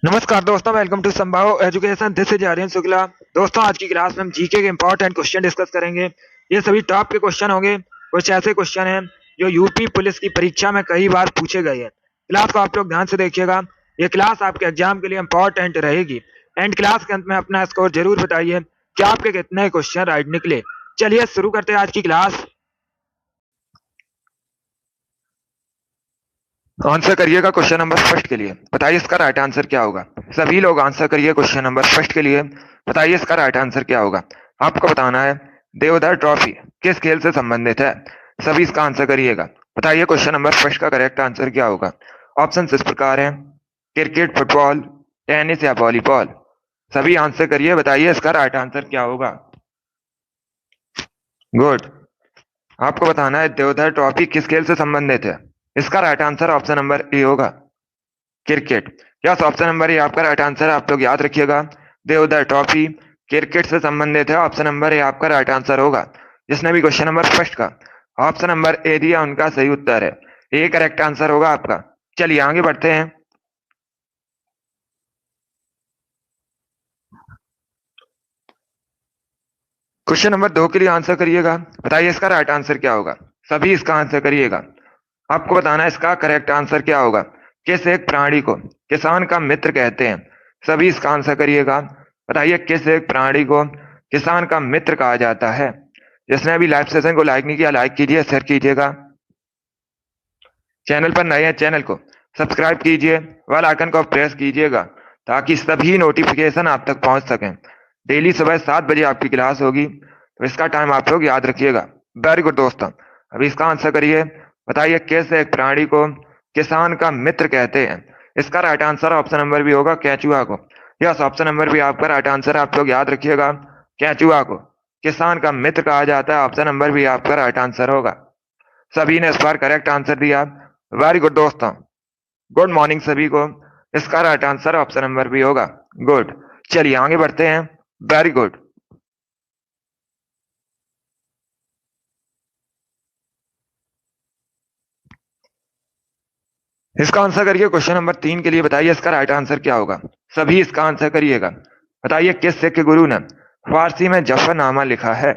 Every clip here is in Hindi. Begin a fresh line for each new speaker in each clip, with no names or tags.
नमस्कार दोस्तों, welcome to Sambhav education. This is Aryan Shukla. दोस्तों, आज की क्लास में हम जीके के इंपॉर्टेंट क्वेश्चन डिस्कस करेंगे। ये सभी टॉप के क्वेश्चन होंगे। कुछ ऐसे क्वेश्चन हैं जो यूपी पुलिस की परीक्षा में कई बार पूछे गए हैं। क्लास को आप लोग ध्यान से देखिएगा। ये क्लास आपके एग्जाम के लिए इंपॉर्टेंट रहेगी। एंड क्लास के अंत में अपना स्कोर जरूर बताइए कि आपके कितने क्वेश्चन राइट निकले। चलिए शुरू करते हैं आज की क्लास। आंसर करिएगा क्वेश्चन नंबर फर्स्ट के लिए। बताइए इसका राइट आंसर क्या होगा। सभी लोग आंसर करिए क्वेश्चन नंबर फर्स्ट के लिए। बताइए इसका राइट आंसर क्या होगा। आपको बताना है देवधर ट्रॉफी किस खेल से संबंधित है। सभी इसका आंसर करिएगा। बताइए क्वेश्चन नंबर फर्स्ट का करेक्ट आंसर क्या होगा। ऑप्शन इस प्रकार है, क्रिकेट, फुटबॉल, टेनिस या वॉलीबॉल। सभी आंसर करिए। बताइए इसका राइट आंसर क्या होगा। गुड। आपको बताना है देवधर ट्रॉफी किस खेल से संबंधित है। इसका right answer option number A होगा, cricket. Yes, option number A आपका राइट आंसर है। आप लोग याद रखिएगा, देवधर ट्रॉफी क्रिकेट से संबंधित है। ऑप्शन नंबर ए आपका राइट आंसर होगा। जिसने भी क्वेश्चन नंबर फर्स्ट का ऑप्शन नंबर ए दिया उनका सही उत्तर है। ए करेक्ट आंसर होगा आपका। चलिए आगे बढ़ते हैं। क्वेश्चन नंबर 2 के लिए आंसर करिएगा। बताइए इसका राइट आंसर क्या होगा। सभी इसका आंसर करिएगा। आपको बताना है इसका करेक्ट आंसर क्या होगा। किस एक प्राणी को किसान का मित्र कहते हैं। सभी इसका आंसर करिएगा। बताइए किस एक प्राणी को किसान का मित्र कहा जाता है। जिसने अभी लाइव सेशन को लाइक नहीं किया, लाइक कीजिए, शेयर कीजिएगा। चैनल पर नए हैं, चैनल को सब्सक्राइब कीजिए, बेल आइकन को प्रेस कीजिएगा ताकि सभी नोटिफिकेशन आप तक पहुंच सकें। डेली सुबह 7 बजे आपकी क्लास होगी, तो इसका टाइम आप लोग याद रखिएगा। वेरी गुड दोस्तों, अभी इसका आंसर करिए। बताइए कैसे एक प्राणी को किसान का मित्र कहते हैं। इसका राइट आंसर ऑप्शन नंबर भी होगा, केंचुआ को। यस, ऑप्शन नंबर भी आपका राइट आंसर है। आप लोग याद रखिएगा, केंचुआ को किसान का मित्र कहा जाता है। ऑप्शन नंबर भी आपका राइट आंसर होगा। सभी ने इस बार करेक्ट आंसर दिया। वेरी गुड दोस्तों, गुड मॉर्निंग सभी को। इसका राइट आंसर ऑप्शन नंबर भी होगा। गुड। चलिए आगे बढ़ते हैं। Very good. इसका आंसर करिए क्वेश्चन नंबर 3 के लिए। बताइए इसका राइट आंसर क्या होगा। सभी इसका आंसर करिएगा। बताइए किस सिख गुरु ने फारसी में जफरनामा लिखा है।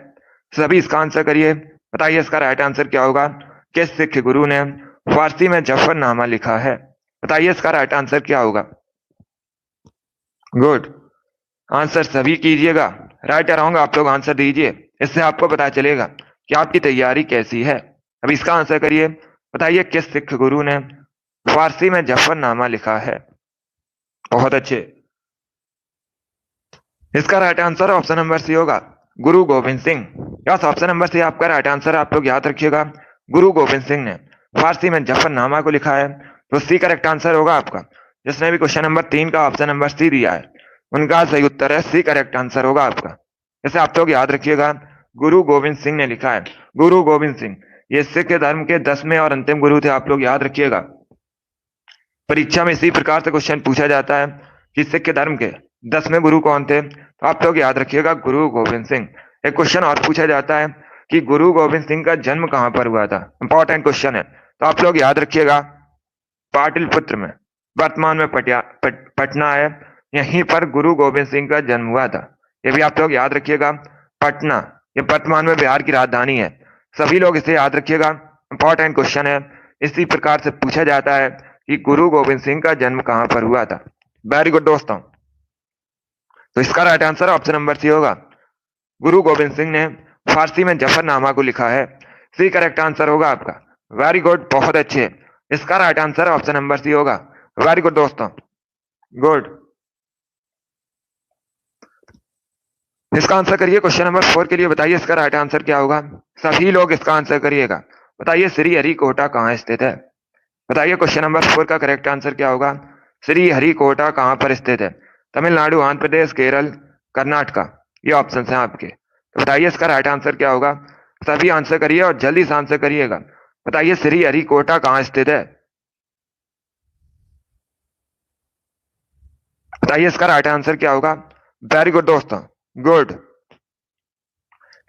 सभी इसका आंसर करिए। बताइए इसका राइट आंसर क्या होगा। किस सिख गुरु ने फारसी में जफरनामा लिखा है। बताइए इसका राइट आंसर क्या होगा। गुड। आंसर सभी कीजिएगा। राइट या रॉन्ग आप लोग आंसर दीजिए। इससे आपको पता चलेगा कि आपकी तैयारी कैसी है। अब इसका आंसर करिए। बताइए किस सिख गुरु ने फारसी में जफरनामा लिखा है। बहुत अच्छे। इसका right answer option number C होगा, Guru Gobind Singh. Yes, option number C आपका राइट आंसर है। आप लोग याद रखिएगा, गुरु गोविंद सिंह ने फारसी में जफरनामा को लिखा है, तो सी करेक्ट आंसर होगा आपका। जिसने भी क्वेश्चन नंबर 3 का ऑप्शन नंबर सी दिया है उनका सही उत्तर है, सी करेक्ट आंसर होगा आपका। जैसे आप लोग याद रखिएगा, गुरु गोविंद सिंह ने लिखा है। गुरु गोविंद सिंह ये सिख धर्म के 10वें और अंतिम गुरु थे। आप लोग याद रखिएगा, परीक्षा में इसी प्रकार से क्वेश्चन पूछा जाता है कि सिख धर्म के 10वें गुरु कौन थे। तो आप लोग याद रखिएगा, गुरु गोविंद सिंह। एक क्वेश्चन और पूछा जाता है कि गुरु गोविंद सिंह का जन्म कहां पर हुआ था। इंपॉर्टेंट क्वेश्चन है, तो आप लोग याद रखिएगा, पाटलिपुत्र में, वर्तमान में पटना है, यहीं पर गुरु गोविंद सिंह का जन्म हुआ था। ये भी आप लोग याद रखिएगा, पटना ये वर्तमान में बिहार की राजधानी है। सभी लोग इसे याद रखिएगा, इंपॉर्टेंट क्वेश्चन है। इसी प्रकार से पूछा जाता है कि गुरु गोविंद सिंह का जन्म कहां पर हुआ था। वेरी गुड दोस्तों, तो इसका right answer option number C होगा, गुरु गोविंद सिंह ने फारसी में जफरनामा को लिखा है। सी करेक्ट आंसर होगा आपका। वेरी गुड, बहुत अच्छे। इसका right answer option number C होगा। वेरी गुड दोस्तों, गुड। इसका आंसर करिए क्वेश्चन नंबर 4 के लिए। बताइए इसका राइट आंसर क्या होगा। सभी लोग इसका आंसर करिएगा। बताइए श्री हरिकोटा कहाँ स्थित है। बताइए क्वेश्चन नंबर 4 का करेक्ट आंसर क्या होगा। श्री हरिकोटा कहाँ पर स्थित है। तमिलनाडु, आंध्र प्रदेश, केरल, कर्नाटका, ये ऑप्शन है आपके। तो बताइए इसका राइट आंसर क्या होगा। सभी आंसर करिए और जल्दी से आंसर करिएगा। बताइए श्री हरिकोटा कहाँ स्थित है। बताइए इसका राइट आंसर क्या होगा। वेरी गुड दोस्तों, गुड।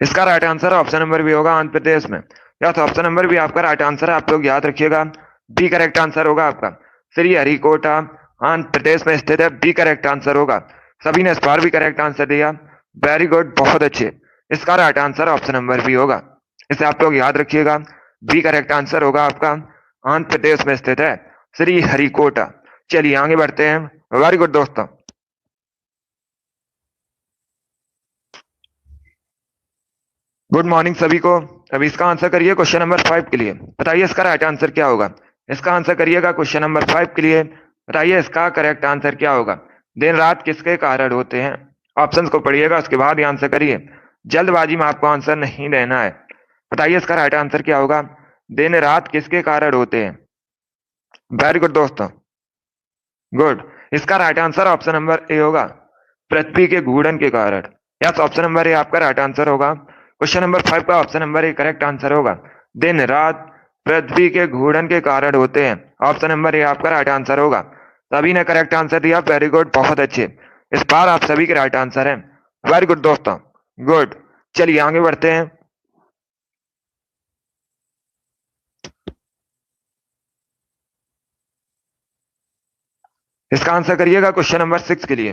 इसका राइट आंसर ऑप्शन नंबर भी होगा, आंध्र प्रदेश में। या तो ऑप्शन नंबर भी आपका राइट आंसर है। आप लोग याद रखिएगा, बी करेक्ट आंसर होगा आपका। श्री हरिकोटा आंध्र प्रदेश में स्थित है। बी करेक्ट आंसर होगा। सभी ने इस बार भी करेक्ट आंसर दिया, वेरी गुड, बहुत अच्छे। इसका right answer option number B होगा, इसे आप लोग याद रखिएगा। बी करेक्ट आंसर होगा आपका। आंध्र प्रदेश में स्थित है श्री हरिकोटा। चलिए आगे बढ़ते हैं, वेरी गुड दोस्तों। गुड मॉर्निंग सभी को। अभी इसका आंसर करिए क्वेश्चन नंबर 5 के लिए, बताइए इसका राइट आंसर क्या होगा। इसका आंसर करिएगा क्वेश्चन नंबर 5 के लिए, बताइए इसका करेक्ट आंसर क्या होगा। दिन रात किसके कारण होते हैं। ऑप्शंस को पढ़िएगा, उसके बाद ही आंसर करिए। जल्दबाजी में आपको आंसर नहीं देना है। बताइए इसका राइट आंसर क्या होगा। दिन रात किसके कारण होते हैं। वेरी गुड दोस्तों, गुड। इसका right answer option number A होगा, पृथ्वी के घूर्णन के कारण। यस, ऑप्शन नंबर ए आपका राइट आंसर होगा। क्वेश्चन नंबर 5 का option number A correct answer होगा। दिन रात पृथ्वी के घूर्णन के कारण होते हैं। ऑप्शन नंबर ए आपका राइट आंसर होगा। सभी ने करेक्ट आंसर दिया, वेरी गुड, बहुत अच्छे। इस बार आप सभी के राइट आंसर हैं, वेरी गुड दोस्तों, गुड। चलिए आगे बढ़ते हैं। इसका आंसर करिएगा क्वेश्चन नंबर 6 के लिए,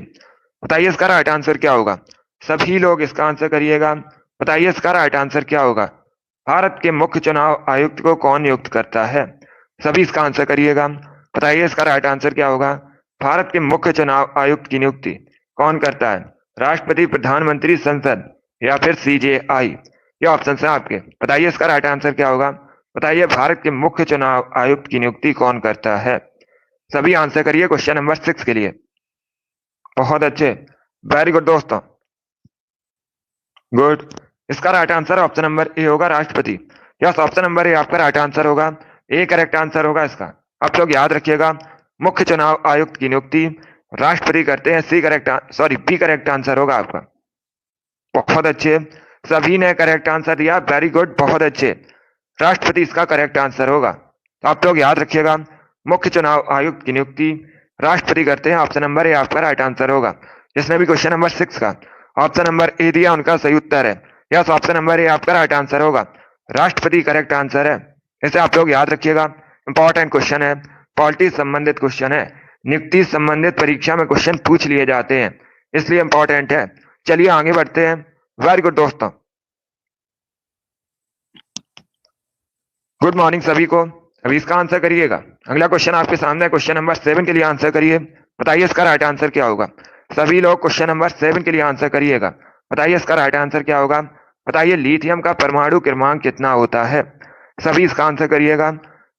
बताइए इसका राइट आंसर क्या होगा। सभी लोग इसका आंसर करिएगा, बताइए इसका राइट आंसर क्या होगा। भारत के मुख्य चुनाव आयुक्त को कौन नियुक्त करता है। सभी इसका आंसर करिएगा, बताइए इसका राइट आंसर क्या होगा। भारत के मुख्य चुनाव आयुक्त की नियुक्ति कौन करता है। राष्ट्रपति, प्रधानमंत्री, संसद या फिर सीजेआई। ये ऑप्शन है आपके, बताइए इसका राइट आंसर क्या होगा। बताइए भारत के मुख्य चुनाव आयुक्त की नियुक्ति कौन करता है। सभी आंसर करिए क्वेश्चन नंबर 6 के लिए, बहुत अच्छे, वेरी गुड दोस्तों, गुड। इसका right answer option number A होगा, राष्ट्रपति। यस, ऑप्शन नंबर ए आपका राइट आंसर होगा, ए करेक्ट आंसर होगा इसका। आप लोग याद रखिएगा, मुख्य चुनाव आयुक्त की नियुक्ति राष्ट्रपति करते हैं। C correct, sorry, B correct answer होगा आपका, बहुत अच्छे। सभी ने करेक्ट आंसर दिया, वेरी गुड, बहुत अच्छे। राष्ट्रपति इसका करेक्ट आंसर होगा। तो आप लोग याद रखिएगा, मुख्य चुनाव आयुक्त की नियुक्ति राष्ट्रपति करते हैं। ऑप्शन नंबर ए आपका राइट आंसर होगा। जिसने भी क्वेश्चन नंबर 6 का ऑप्शन नंबर ए दिया, उनका सही उत्तर है। यस, ऑप्शन नंबर ए आपका राइट आंसर होगा, राष्ट्रपति करेक्ट आंसर है। इसे आप लोग याद रखिएगा, इंपॉर्टेंट क्वेश्चन है, पॉलिटिक्स संबंधित क्वेश्चन है, नियुक्ति संबंधित परीक्षा में क्वेश्चन पूछ लिए जाते हैं, इसलिए इंपॉर्टेंट है। चलिए आगे बढ़ते हैं, वेरी गुड दोस्तों, गुड मॉर्निंग सभी को। अभी इसका आंसर करिएगा। अगला क्वेश्चन आपके सामने है, क्वेश्चन नंबर 7 के लिए आंसर करिए, बताइए इसका राइट आंसर क्या होगा। सभी लोग क्वेश्चन नंबर 7 के लिए आंसर करिएगा, बताइए इसका राइट आंसर क्या होगा। बताइए लिथियम का परमाणु क्रमांक कितना होता है। सभी इसका आंसर करिएगा,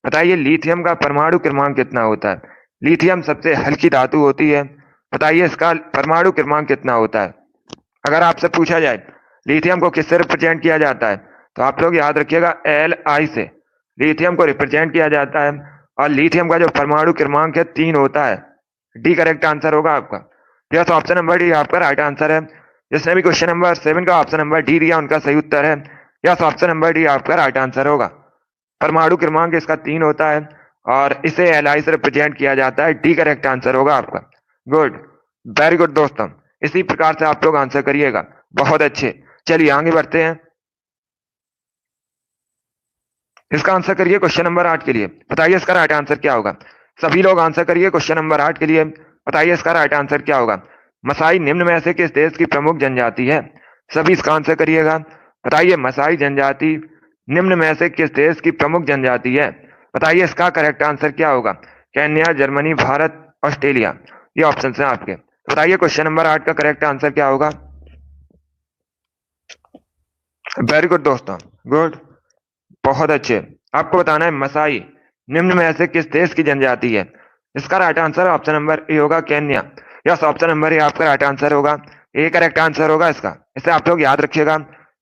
बताइए लिथियम का परमाणु क्रमांक कितना होता है। लिथियम सबसे हल्की धातु होती है, बताइए इसका परमाणु क्रमांक कितना होता है। अगर आपसे पूछा जाए लिथियम को किससे रिप्रेजेंट किया जाता है, तो आप लोग याद रखिएगा Li से लिथियम को रिप्रेजेंट किया जाता है। और लिथियम का जो परमाणु क्रमांक है 3 होता है। डी करेक्ट आंसर होगा आपका। यस, ऑप्शन नंबर डी आपका राइट आंसर है। जिसने भी क्वेश्चन नंबर 7 का ऑप्शन नंबर डी दिया, उनका सही उत्तर है। यस, ऑप्शन नंबर डी आपका राइट आंसर होगा। परमाणु क्रमांक इसका 3 होता है और इसे Li से रिप्रेजेंट किया जाता है। डी करेक्ट आंसर होगा आपका, गुड, वेरी गुड दोस्तों। इसी प्रकार से आप लोग आंसर करिएगा, बहुत अच्छे। चलिए आगे बढ़ते हैं। इसका आंसर करिए क्वेश्चन नंबर 8 के लिए, बताइए इसका राइट आंसर क्या होगा। सभी लोग आंसर करिए क्वेश्चन नंबर 8 के लिए, बताइए इसका राइट आंसर क्या होगा। मसाई निम्न में से किस देश की प्रमुख जनजाति है। सभी इसका आंसर करिएगा, बताइए मसाई जनजाति निम्न में से किस देश की प्रमुख जनजाति है। बताइए इसका करेक्ट आंसर क्या होगा। Kenya, Germany, Bharat, Australia. ये ऑप्शन है आपके। बताइए क्वेश्चन नंबर 8 का करेक्ट आंसर क्या होगा। वेरी गुड दोस्तों, गुड, बहुत अच्छे। आपको बताना है मसाई निम्न में से किस देश की जनजाति है। इसका right answer option number A होगा, Kenya. Yes, option number A आपका राइट आंसर होगा, ए करेक्ट आंसर होगा इसका। इसे आप लोग याद रखिएगा,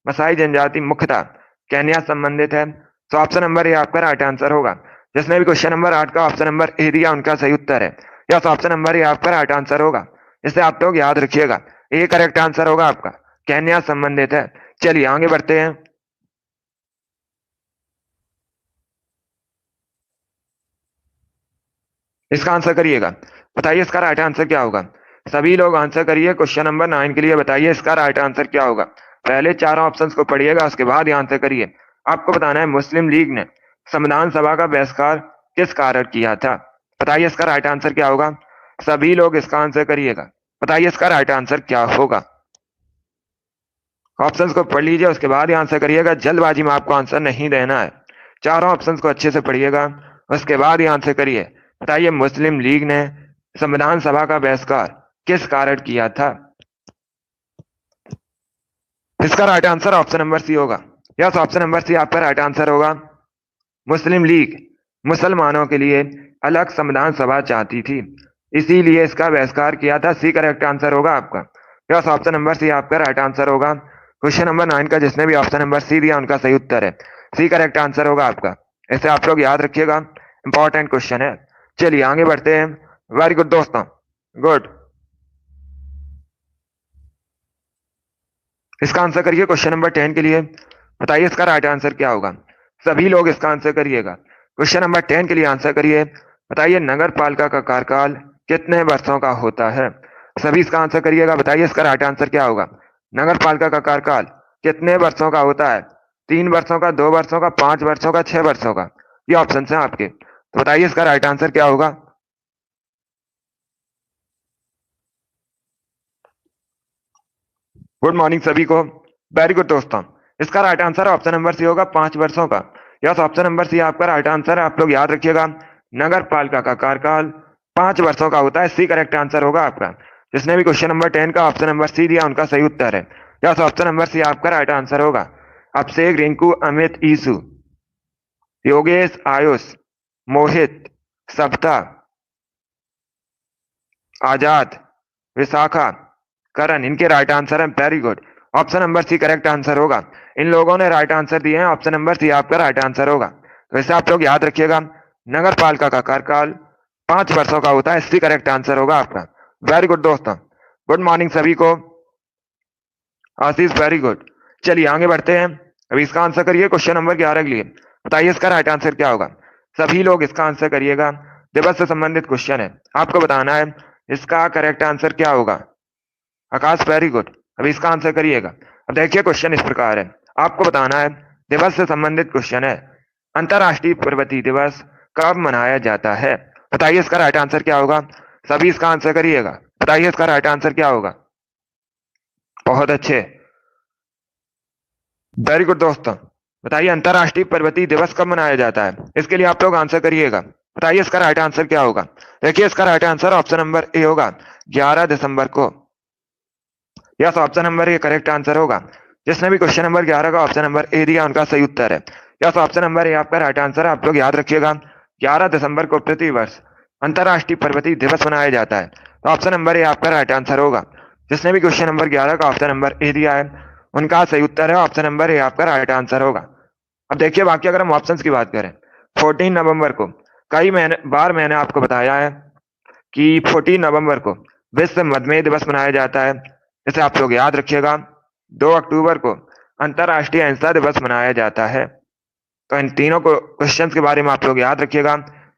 मसाई जनजाति मुख्यतः केन्या संबंधित है। तो ऑप्शन नंबर ए आपका राइट आंसर होगा। जिसने भी क्वेश्चन नंबर 8 का ऑप्शन नंबर ए दिया, उनका सही उत्तर है। यस, ऑप्शन नंबर ए आपका राइट आंसर होगा। इसे आप लोग याद रखिएगा, ए करेक्ट आंसर होगा आपका, केन्या संबंधित है। चलिए आगे बढ़ते हैं। इसका आंसर करिएगा, बताइए इसका राइट आंसर क्या होगा। सभी लोग आंसर करिए क्वेश्चन नंबर 9 के लिए, बताइए इसका राइट आंसर क्या होगा। पहले 4 ऑप्शंस को पढ़िएगा, उसके बाद आंसर करिए। आपको बताना है मुस्लिम लीग ने संविधान सभा का बहिष्कार किस कारण किया था। बताइए इसका राइट आंसर क्या होगा। सभी लोग इसका आंसर करिएगा। बताइए इसका राइट आंसर क्या होगा। ऑप्शंस को पढ़ लीजिए, उसके बाद ही आंसर करिएगा। जल्दबाजी में आपको आंसर नहीं देना है। चारों ऑप्शंस को अच्छे से पढ़िएगा, उसके बाद ही आंसर करिए। बताइए मुस्लिम लीग ने संविधान सभा का बहिष्कार किस कारण किया था। इसका right answer option number C होगा। यस, ऑप्शन नंबर सी आपका राइट आंसर होगा। मुस्लिम लीग मुसलमानों के लिए अलग संविधान सभा चाहती थी, इसीलिए इसका बहिष्कार किया था। सी करेक्ट आंसर होगा आपका। यस, ऑप्शन नंबर सी आपका राइट आंसर होगा। क्वेश्चन नंबर 9 का जिसने भी ऑप्शन नंबर सी दिया उनका सही उत्तर है। सी करेक्ट आंसर होगा आपका। इसे आप लोग याद रखिएगा, इंपॉर्टेंट क्वेश्चन है। चलिए आगे बढ़ते हैं। वेरी गुड दोस्तों, गुड। इसका आंसर करिए क्वेश्चन नंबर 10 के लिए। बताइए इसका राइट आंसर क्या होगा। सभी लोग इसका आंसर करिएगा। क्वेश्चन नंबर 10 के लिए आंसर करिए। बताइए नगर पालिका का कार्यकाल कितने वर्षों का होता है। सभी इसका आंसर करिएगा। बताइए इसका राइट आंसर क्या होगा। नगर पालिका का कार्यकाल कितने वर्षों का होता है। 3 वर्षों का, 2 वर्षों का, 5 वर्षों का, 6 वर्षों का। ये ऑप्शन है आपके, तो बताइए इसका राइट आंसर क्या होगा। गुड मॉर्निंग सभी को। वेरी गुड दोस्तों, इसका right answer option number C होगा, 5 वर्षों का। यस, ऑप्शन नंबर सी आपका राइट आंसर है। आप लोग याद रखिएगा, नगर पालिका का कार्यकाल 5 वर्षों का होता है। सी करेक्ट आंसर होगा आपका। जिसने भी क्वेश्चन नंबर 10 का ऑप्शन नंबर सी दिया उनका सही उत्तर है। यस, ऑप्शन नंबर सी आपका राइट आंसर होगा। अभिषेक, रिंकू, अमित, ईसु, योगेश, आयुष, मोहित, सप्ता, आजाद, विशाखा, करण, इनके राइट आंसर है। Very good, option number C correct answer होगा। इन लोगों ने राइट आंसर दिए हैं, ऑप्शन नंबर सी आपका राइट आंसर होगा। तो इसे आप लोग याद रखिएगा, नगर पालिका का कार्यकाल 5 वर्षों का होता है। सी करेक्ट आंसर होगा आपका। वेरी गुड दोस्तों, गुड मॉर्निंग सभी को। आशीष, वेरी गुड। चलिए आगे बढ़ते हैं। अभी इसका आंसर करिए क्वेश्चन नंबर 11 के लिए। बताइए इसका राइट आंसर क्या होगा। सभी लोग इसका आंसर करिएगा। दिवस से संबंधित क्वेश्चन है, आपको बताना है इसका करेक्ट आंसर क्या होगा। आकाश, वेरी गुड। अभी इसका आंसर करिएगा। अब देखिए क्वेश्चन इस प्रकार है, आपको बताना है, दिवस से संबंधित क्वेश्चन है। अंतरराष्ट्रीय पर्वतीय दिवस कब मनाया जाता है। बताइए इसका राइट आंसर क्या होगा। सभी इसका आंसर करिएगा। बताइए इसका राइट आंसर क्या होगा। बहुत अच्छे, वेरी गुड दोस्तों। बताइए अंतरराष्ट्रीय पर्वतीय दिवस कब मनाया जाता है। इसके लिए आप लोग आंसर करिएगा। बताइए इसका राइट आंसर क्या होगा। देखिए इसका right answer option number A होगा, 11 दिसंबर को। Yes, option number A correct answer होगा। जिसने भी क्वेश्चन नंबर 11 का ऑप्शन नंबर ए दिया उनका सही उत्तर है। यस, ऑप्शन नंबर ए आपका राइट आंसर है। आप लोग याद रखिएगा, 11 दिसंबर को प्रतिवर्ष अंतरराष्ट्रीय पर्वतीय दिवस मनाया जाता है। तो ऑप्शन नंबर ए आपका राइट आंसर होगा। जिसने भी क्वेश्चन नंबर 11 का ऑप्शन नंबर ए दिया है उनका सही उत्तर है, ऑप्शन नंबर ए आपका राइट आंसर होगा। अब देखिए बाकी अगर हम ऑप्शन की बात करें, 14 नवंबर को, कई बार मैंने आपको बताया है कि 14 नवंबर को विश्व मधुमेह दिवस मनाया जाता है। इसे आप लोग याद रखिएगा। 2 अक्टूबर को अंतरराष्ट्रीय अहिंसा दिवस मनाया जाता है। तो इन तीनों को क्वेश्चंस के बारे में आप लोग याद रखिएगा,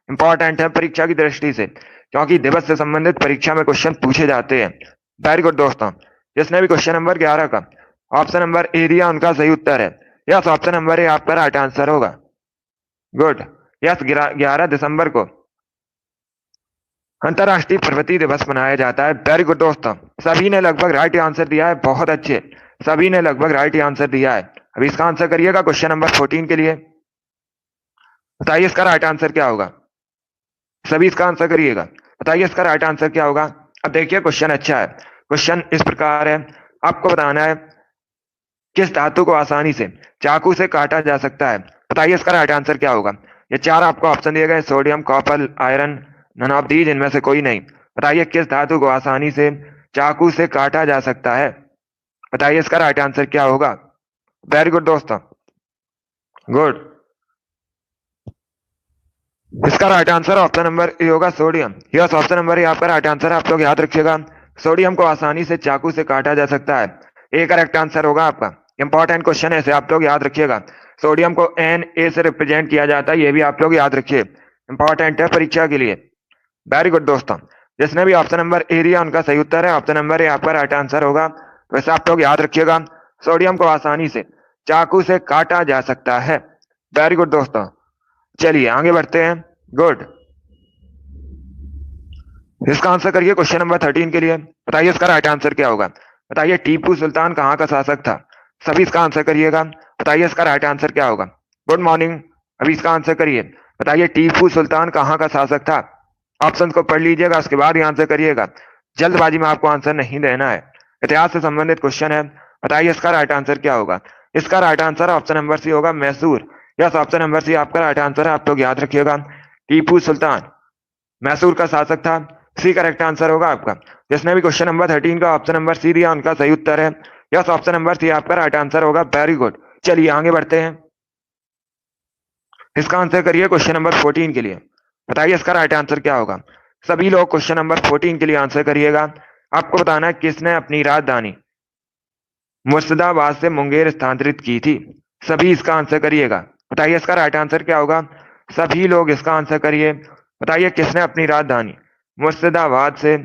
इंपॉर्टेंट है परीक्षा की दृष्टि से, क्योंकि दिवस से संबंधित परीक्षा में क्वेश्चन पूछे जाते हैं। वेरी गुड दोस्तों, जिसने भी क्वेश्चन नंबर 11 का ऑप्शन नंबर ए दिया उनका सही उत्तर है। यस, ऑप्शन नंबर ए आपका राइट आंसर होगा। गुड। यस, 11 दिसंबर को अंतरराष्ट्रीय पर्वतीय दिवस मनाया जाता है। वेरी गुड दोस्तों, सभी ने लगभग राइट आंसर दिया है। बहुत अच्छे, सभी ने लगभग राइट आंसर दिया है। अभी इसका आंसर करिएगा क्वेश्चन नंबर 14 के लिए। बताइए इसका राइट आंसर क्या होगा। सभी इसका आंसर करिएगा। बताइए इसका राइट आंसर क्या होगा। अब देखिए क्वेश्चन अच्छा है। क्वेश्चन इस प्रकार है, आपको बताना है किस धातु को आसानी से चाकू से काटा जा सकता है। बताइए इसका राइट आंसर क्या होगा। ये 4 आपको ऑप्शन दिए गए, sodium, copper, iron, none of these, इनमें से कोई नहीं। बताइए किस धातु को आसानी से चाकू से काटा जा सकता है। बताइए इसका राइट आंसर क्या होगा। वेरी गुड दोस्तों, गुड। इसका right answer option number A होगा, sodium. Yes, option number A आपका राइट आंसर है। आप लोग याद रखिएगा, सोडियम को आसानी से चाकू से काटा जा सकता है। ए करेक्ट आंसर होगा आपका। इंपॉर्टेंट क्वेश्चन है, इसे आप लोग याद रखिएगा। सोडियम को एन ए से रिप्रेजेंट किया जाता है, ये भी आप लोग याद रखिए, इंपॉर्टेंट है परीक्षा के लिए। वेरी गुड दोस्तों, जिसने भी ऑप्शन नंबर ए दिया उनका सही उत्तर है, ऑप्शन नंबर ए आपका राइट आंसर होगा। वैसे आप लोग याद रखिएगा, सोडियम को आसानी से चाकू से काटा जा सकता है। वेरी गुड दोस्तों, चलिए आगे बढ़ते हैं। गुड। इसका आंसर करिए क्वेश्चन नंबर 13 के लिए। बताइए इसका राइट आंसर क्या होगा। बताइए टीपू सुल्तान कहाँ का शासक था। सभी इसका आंसर करिएगा। बताइए इसका राइट आंसर क्या होगा। Good morning. अभी इसका आंसर करिए। बताइए टीपू सुल्तान कहाँ का शासक था। ऑप्शन को पढ़ लीजिएगा, उसके बाद ही आंसर करिएगा। जल्दबाजी में आपको आंसर नहीं देना है। इतिहास से संबंधित क्वेश्चन है। बताइए इसका राइट आंसर क्या होगा। इसका right answer option number C होगा, Mysore. Yes, option number C आपका राइट आंसर है। आप लोग याद रखिएगा, टीपू सुल्तान मैसूर का शासक था। सी करेक्ट आंसर होगा आपका। जिसने भी क्वेश्चन नंबर 13 का ऑप्शन नंबर सी दिया उनका सही उत्तर है। यस, ऑप्शन नंबर सी आपका राइट आंसर होगा। Very good. चलिए आगे बढ़ते हैं। इसका आंसर करिए क्वेश्चन नंबर 14 के लिए। बताइए इसका राइट आंसर क्या होगा। सभी लोग क्वेश्चन नंबर 14 के लिए आंसर करिएगा। आपको बताना है किसने अपनी राजधानी मुर्शिदाबाद से मुंगेर स्थानांतरित की थी। सभी इसका आंसर करिएगा। बताइए इसका राइट आंसर क्या होगा। सभी लोग इसका आंसर करिए। बताइए किसने अपनी राजधानी मुर्शिदाबाद से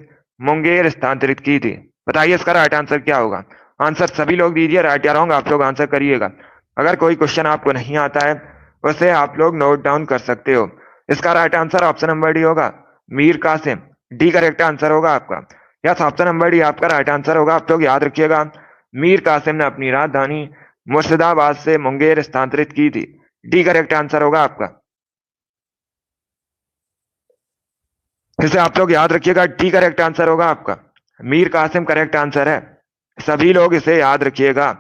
मुंगेर स्थानांतरित की थी। बताइए इसका राइट आंसर क्या होगा। आंसर सभी लोग दीजिए, राइट या रॉन्ग आप लोग आंसर करिएगा। अगर कोई क्वेश्चन आपको नहीं आता है उसे आप लोग नोट डाउन कर सकते हो। इसका right answer option number D होगा, Mir Qasim. D correct answer होगा आपका। यस, ऑप्शन नंबर डी आपका राइट आंसर होगा। आप लोग याद रखिएगा, मीर कासिम ने अपनी राजधानी मुर्शिदाबाद से मुंगेर स्थानांतरित की थी। डी करेक्ट आंसर होगा आपका। इसे आप लोग याद रखिएगा, डी करेक्ट आंसर होगा आपका। मीर कासिम करेक्ट आंसर है। सभी लोग इसे याद रखिएगा।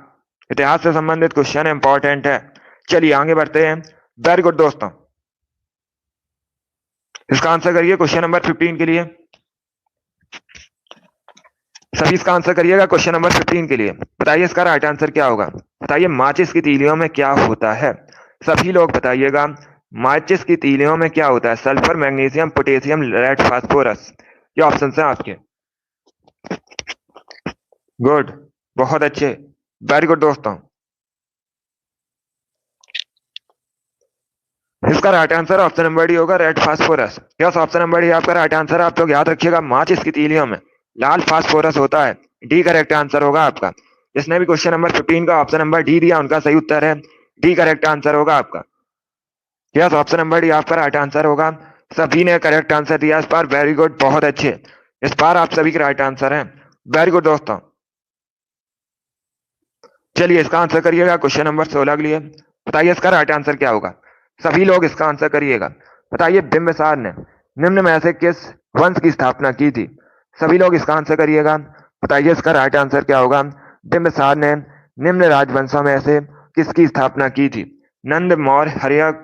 इतिहास से संबंधित क्वेश्चन इंपॉर्टेंट है। चलिए आगे बढ़ते हैं। वेरी गुड दोस्तों। इसका आंसर करिए क्वेश्चन नंबर 15 के लिए। सभी इसका आंसर करिएगा क्वेश्चन नंबर 15 के लिए। बताइए इसका राइट आंसर क्या होगा। बताइए माचिस की तीलियों में क्या होता है। सभी लोग बताइएगा, माचिस की तीलियों में क्या होता है। Sulphur, magnesium, potassium, lead, phosphorus. ये ऑप्शन है आपके। गुड, बहुत अच्छे, वेरी गुड दोस्तों। इसका right answer option number D होगा, red phosphorus. Yes, option number D आपका राइट आंसर है। आप लोग याद रखिएगा, माचिस की तीलियों में लाल फास्फोरस होता है। डी करेक्ट आंसर होगा आपका। जिसने भी क्वेश्चन नंबर 15 का ऑप्शन नंबर डी दिया उनका सही उत्तर है। डी करेक्ट आंसर होगा आपका। यस, ऑप्शन नंबर डी आपका राइट आंसर होगा। सभी ने करेक्ट आंसर दिया इस बार। वेरी गुड, बहुत अच्छे। इस बार आप सभी के राइट आंसर हैं। वेरी गुड दोस्तों। चलिए इसका आंसर करिएगा क्वेश्चन नंबर 16 के लिए। बताइए इसका राइट आंसर क्या होगा। सभी लोग इसका आंसर करिएगा। बताइए बिंबिसार ने निम्न में से किस वंश की स्थापना की थी। सभी लोग इसका आंसर करिएगा। बताइए इसका राइट आंसर क्या होगा। बिंबिसार ने निम्न राजवंशों में से किसकी स्थापना की थी। नंद, मौर्य, हर्यक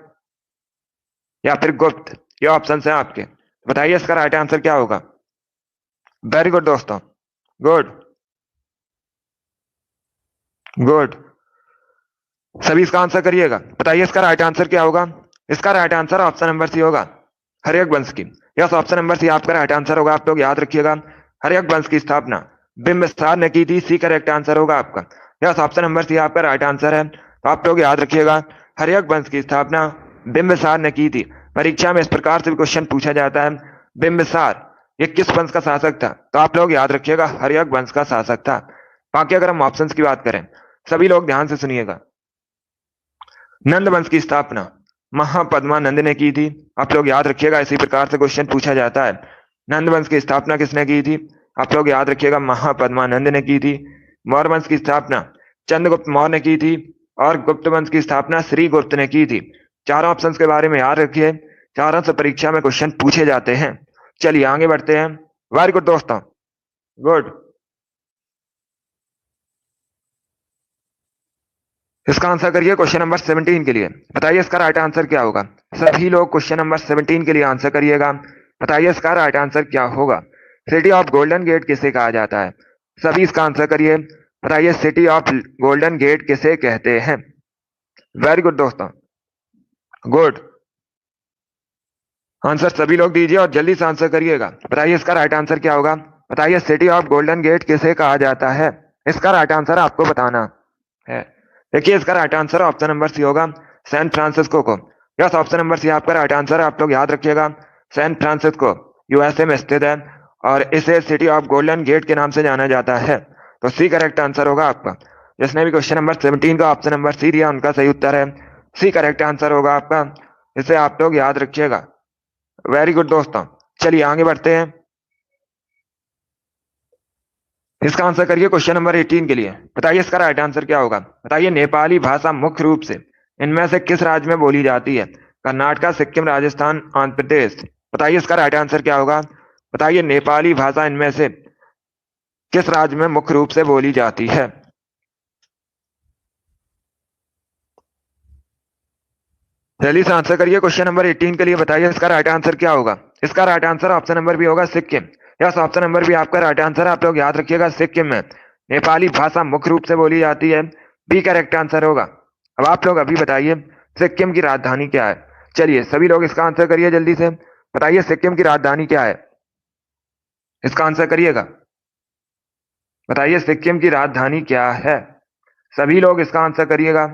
या फिर गुप्त। ये ऑप्शन है आपके। बताइए इसका राइट आंसर क्या होगा। वेरी गुड दोस्तों, गुड गुड। सभी इसका आंसर करिएगा। बताइए इसका राइट आंसर क्या होगा। इसका right answer option number C होगा, हर्यक वंश की। यस, ऑप्शन नंबर सी आपका राइट आंसर होगा। आप लोग याद रखिएगा, हर्यक वंश की स्थापना बिंबिसार ने की थी। सी करेक्ट आंसर होगा आपका। यस, ऑप्शन नंबर सी आपका राइट आंसर है। तो आप लोग याद रखिएगा, हर्यक वंश की स्थापना बिंबिसार ने की थी। परीक्षा में इस प्रकार से भी क्वेश्चन पूछा जाता है, बिंबिसार ये किस वंश का शासक था। तो आप लोग याद रखिएगा, हर्यक वंश का शासक था। बाकी अगर हम ऑप्शंस की बात करें, सभी लोग ध्यान से सुनिएगा। नंद वंश की स्थापना महापद्मा नंद ने की थी। आप लोग याद रखिएगा, इसी प्रकार से क्वेश्चन पूछा जाता है। नंद वंश की स्थापना किसने की थी। आप लोग याद रखिएगा, महापद्मा नंद ने की थी। मौर्य वंश की स्थापना चंद्रगुप्त मौर्य ने की थी। और गुप्त वंश की स्थापना श्रीगुप्त ने की थी। चारों ऑप्शंस के बारे में याद रखिए, चारों से परीक्षा में क्वेश्चन पूछे जाते हैं। चलिए आगे बढ़ते हैं। वेरी गुड दोस्तों, गुड। इसका आंसर करिए क्वेश्चन नंबर 17 के लिए। बताइए इसका राइट आंसर क्या होगा। सभी लोग क्वेश्चन नंबर 17 के लिए आंसर करिएगा। बताइए इसका राइट आंसर क्या होगा। सिटी ऑफ गोल्डन गेट किसे कहा जाता है। सभी इसका आंसर करिए। बताइए सिटी ऑफ गोल्डन गेट किसे कहते हैं। वेरी गुड दोस्तों, गुड। आंसर सभी लोग दीजिए और जल्दी से आंसर करिएगा। बताइए इसका राइट आंसर क्या होगा। बताइए सिटी ऑफ गोल्डन गेट किसे कहा जाता है। इसका राइट आंसर आपको बताना है। देखिए इसका right answer option number C होगा, सैन फ्रांसिस्को को। यस, ऑप्शन नंबर सी आपका राइट आंसर है। आप लोग याद रखिएगा, सैन फ्रांसिस्को यूएसए में स्थित है और इसे सिटी ऑफ गोल्डन गेट के नाम से जाना जाता है। तो सी करेक्ट आंसर होगा आपका। जिसने भी क्वेश्चन नंबर 17 का ऑप्शन नंबर सी दिया उनका सही उत्तर है। सी करेक्ट आंसर होगा आपका। इसे आप लोग याद रखिएगा। वेरी गुड दोस्तों। चलिए आगे बढ़ते हैं। इसका आंसर करिए क्वेश्चन नंबर 18 के लिए। बताइए इसका राइट आंसर क्या होगा। बताइए नेपाली भाषा मुख्य रूप से इनमें से किस राज्य में बोली जाती है। कर्नाटक, सिक्किम, राजस्थान, आंध्र प्रदेश। बताइए इसका राइट आंसर क्या होगा। बताइए नेपाली भाषा इनमें से किस राज्य में मुख्य रूप से बोली जाती है। जल्दी से आंसर करिए क्वेश्चन नंबर 18 के लिए। बताइए इसका राइट आंसर क्या होगा। इसका right answer option number B होगा Sikkim. Yes, option number B आपका राइट आंसर है। आप लोग याद रखिएगा, सिक्किम में नेपाली भाषा मुख्य रूप से बोली जाती है। बी करेक्ट आंसर होगा। अब आप लोग अभी बताइए सिक्किम की राजधानी क्या है। चलिए सभी लोग इसका आंसर करिए जल्दी से। बताइए सिक्किम की राजधानी क्या है, इसका आंसर करिएगा। बताइए सिक्किम की राजधानी क्या है, सभी लोग इसका आंसर करिएगा।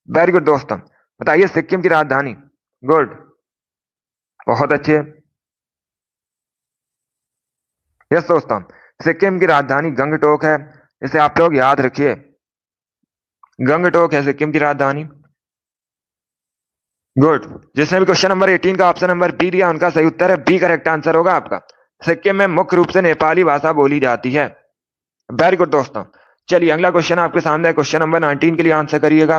वेरी गुड दोस्तों, बताइए सिक्किम की राजधानी। गुड, बहुत अच्छे। यस दोस्तों, सिक्किम की राजधानी गंगटोक है, इसे आप लोग याद रखिए। गंगटोक है सिक्किम की राजधानी। गुड, जिसने भी क्वेश्चन नंबर 18 का ऑप्शन नंबर बी दिया उनका सही उत्तर है बी करेक्ट आंसर होगा आपका। सिक्किम में मुख्य रूप से नेपाली भाषा बोली जाती है। वेरी गुड दोस्तों, चलिए अगला क्वेश्चन आपके सामने है। क्वेश्चन नंबर 19 के लिए आंसर करिएगा।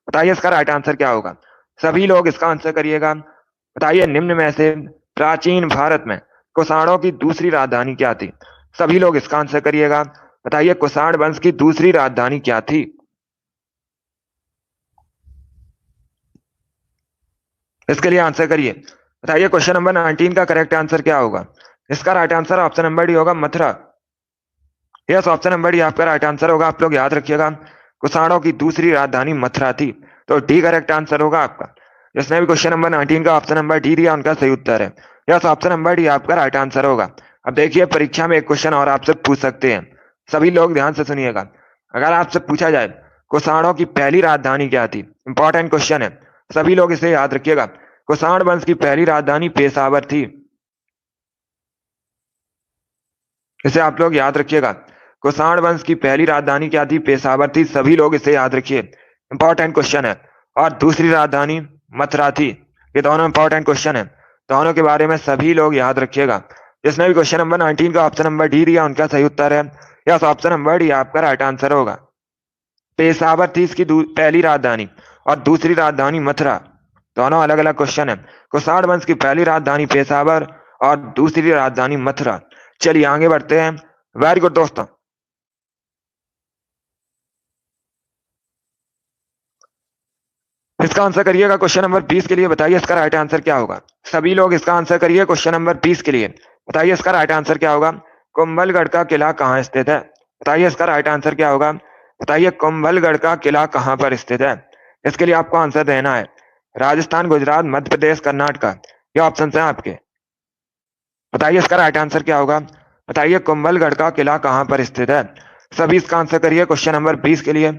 बताइए इसका राइट आंसर क्या होगा। सभी लोग इसका आंसर करिएगा। बताइए निम्न में से प्राचीन भारत में कुषाणों की दूसरी राजधानी क्या थी। सभी लोग इसका आंसर करिएगा। बताइए कुषाण वंश की दूसरी राजधानी क्या थी। इसके लिए आंसर करिए। बताइए क्वेश्चन नंबर 19 का करेक्ट आंसर क्या होगा। इसका right answer option number D होगा Mathura. Yes, option number D आपका राइट आंसर होगा। आप लोग याद रखिएगा, कुषाणों की दूसरी राजधानी मथुरा थी, तो डी करेक्ट आंसर होगा आपका। जिसने भी क्वेश्चन नंबर 19 का ऑप्शन नंबर डी दिया उनका सही उत्तर है। यस, ऑप्शन नंबर डी आपका राइट आंसर होगा। अब देखिए परीक्षा में एक क्वेश्चन और आपसे पूछ सकते हैं, सभी लोग ध्यान से सुनिएगा। अगर आपसे पूछा जाए कुषाणों की पहली राजधानी क्या थी, इंपॉर्टेंट क्वेश्चन है, सभी लोग इसे याद रखिएगा। कुषाण वंश की पहली राजधानी पेशावर थी, इसे आप लोग याद रखिएगा। कुषाण वंश की पहली राजधानी क्या थी, पेशावर थी, सभी लोग इसे याद रखिए, इंपॉर्टेंट क्वेश्चन है। और दूसरी राजधानी मथुरा थी। ये दोनों इंपॉर्टेंट क्वेश्चन है, दोनों के बारे में सभी लोग याद रखिएगा। जिसने भी क्वेश्चन नंबर 19 का ऑप्शन नंबर डी दिया उनका सही उत्तर है। यस, ऑप्शन नंबर डी आपका राइट आंसर होगा। पेशावर थी इसकी पहली राजधानी और दूसरी राजधानी मथुरा, दोनों अलग अलग क्वेश्चन है। कुषाण वंश की पहली राजधानी पेशावर और दूसरी राजधानी मथुरा। चलिए आगे बढ़ते हैं। वेरी गुड दोस्तों, इसका आंसर करिएगा क्वेश्चन नंबर 20 के लिए। बताइए इसका राइट आंसर क्या होगा। सभी लोग इसका आंसर करिए क्वेश्चन नंबर 20 के लिए। बताइए इसका राइट आंसर क्या होगा। कुंभलगढ़ का किला कहाँ स्थित है। बताइए इसका राइट आंसर क्या होगा। बताइए कुंभलगढ़ का किला कहाँ पर स्थित है। इसके लिए आपको आंसर देना है। राजस्थान, गुजरात, मध्य प्रदेश, कर्नाटक, ये ऑप्शन है आपके। बताइए इसका राइट आंसर क्या होगा। बताइए कुंभलगढ़ का किला कहाँ पर स्थित है। सभी इसका आंसर करिए क्वेश्चन नंबर 20 के लिए।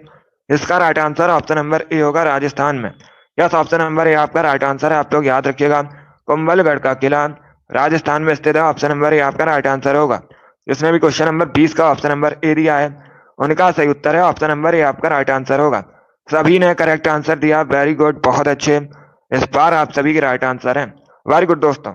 इसका right answer option number A होगा, राजस्थान में। यस, ऑप्शन नंबर ए आपका राइट आंसर है। आप लोग याद रखिएगा, कुंभलगढ़ का किला राजस्थान में स्थित है। ऑप्शन नंबर ए आपका राइट आंसर होगा। जिसने भी क्वेश्चन नंबर 20 का ऑप्शन नंबर ए दिया है उनका सही उत्तर है ऑप्शन नंबर ए आपका राइट आंसर होगा। सभी ने करेक्ट आंसर दिया, वेरी गुड, बहुत अच्छे। इस बार आप सभी के राइट आंसर है। वेरी गुड दोस्तों,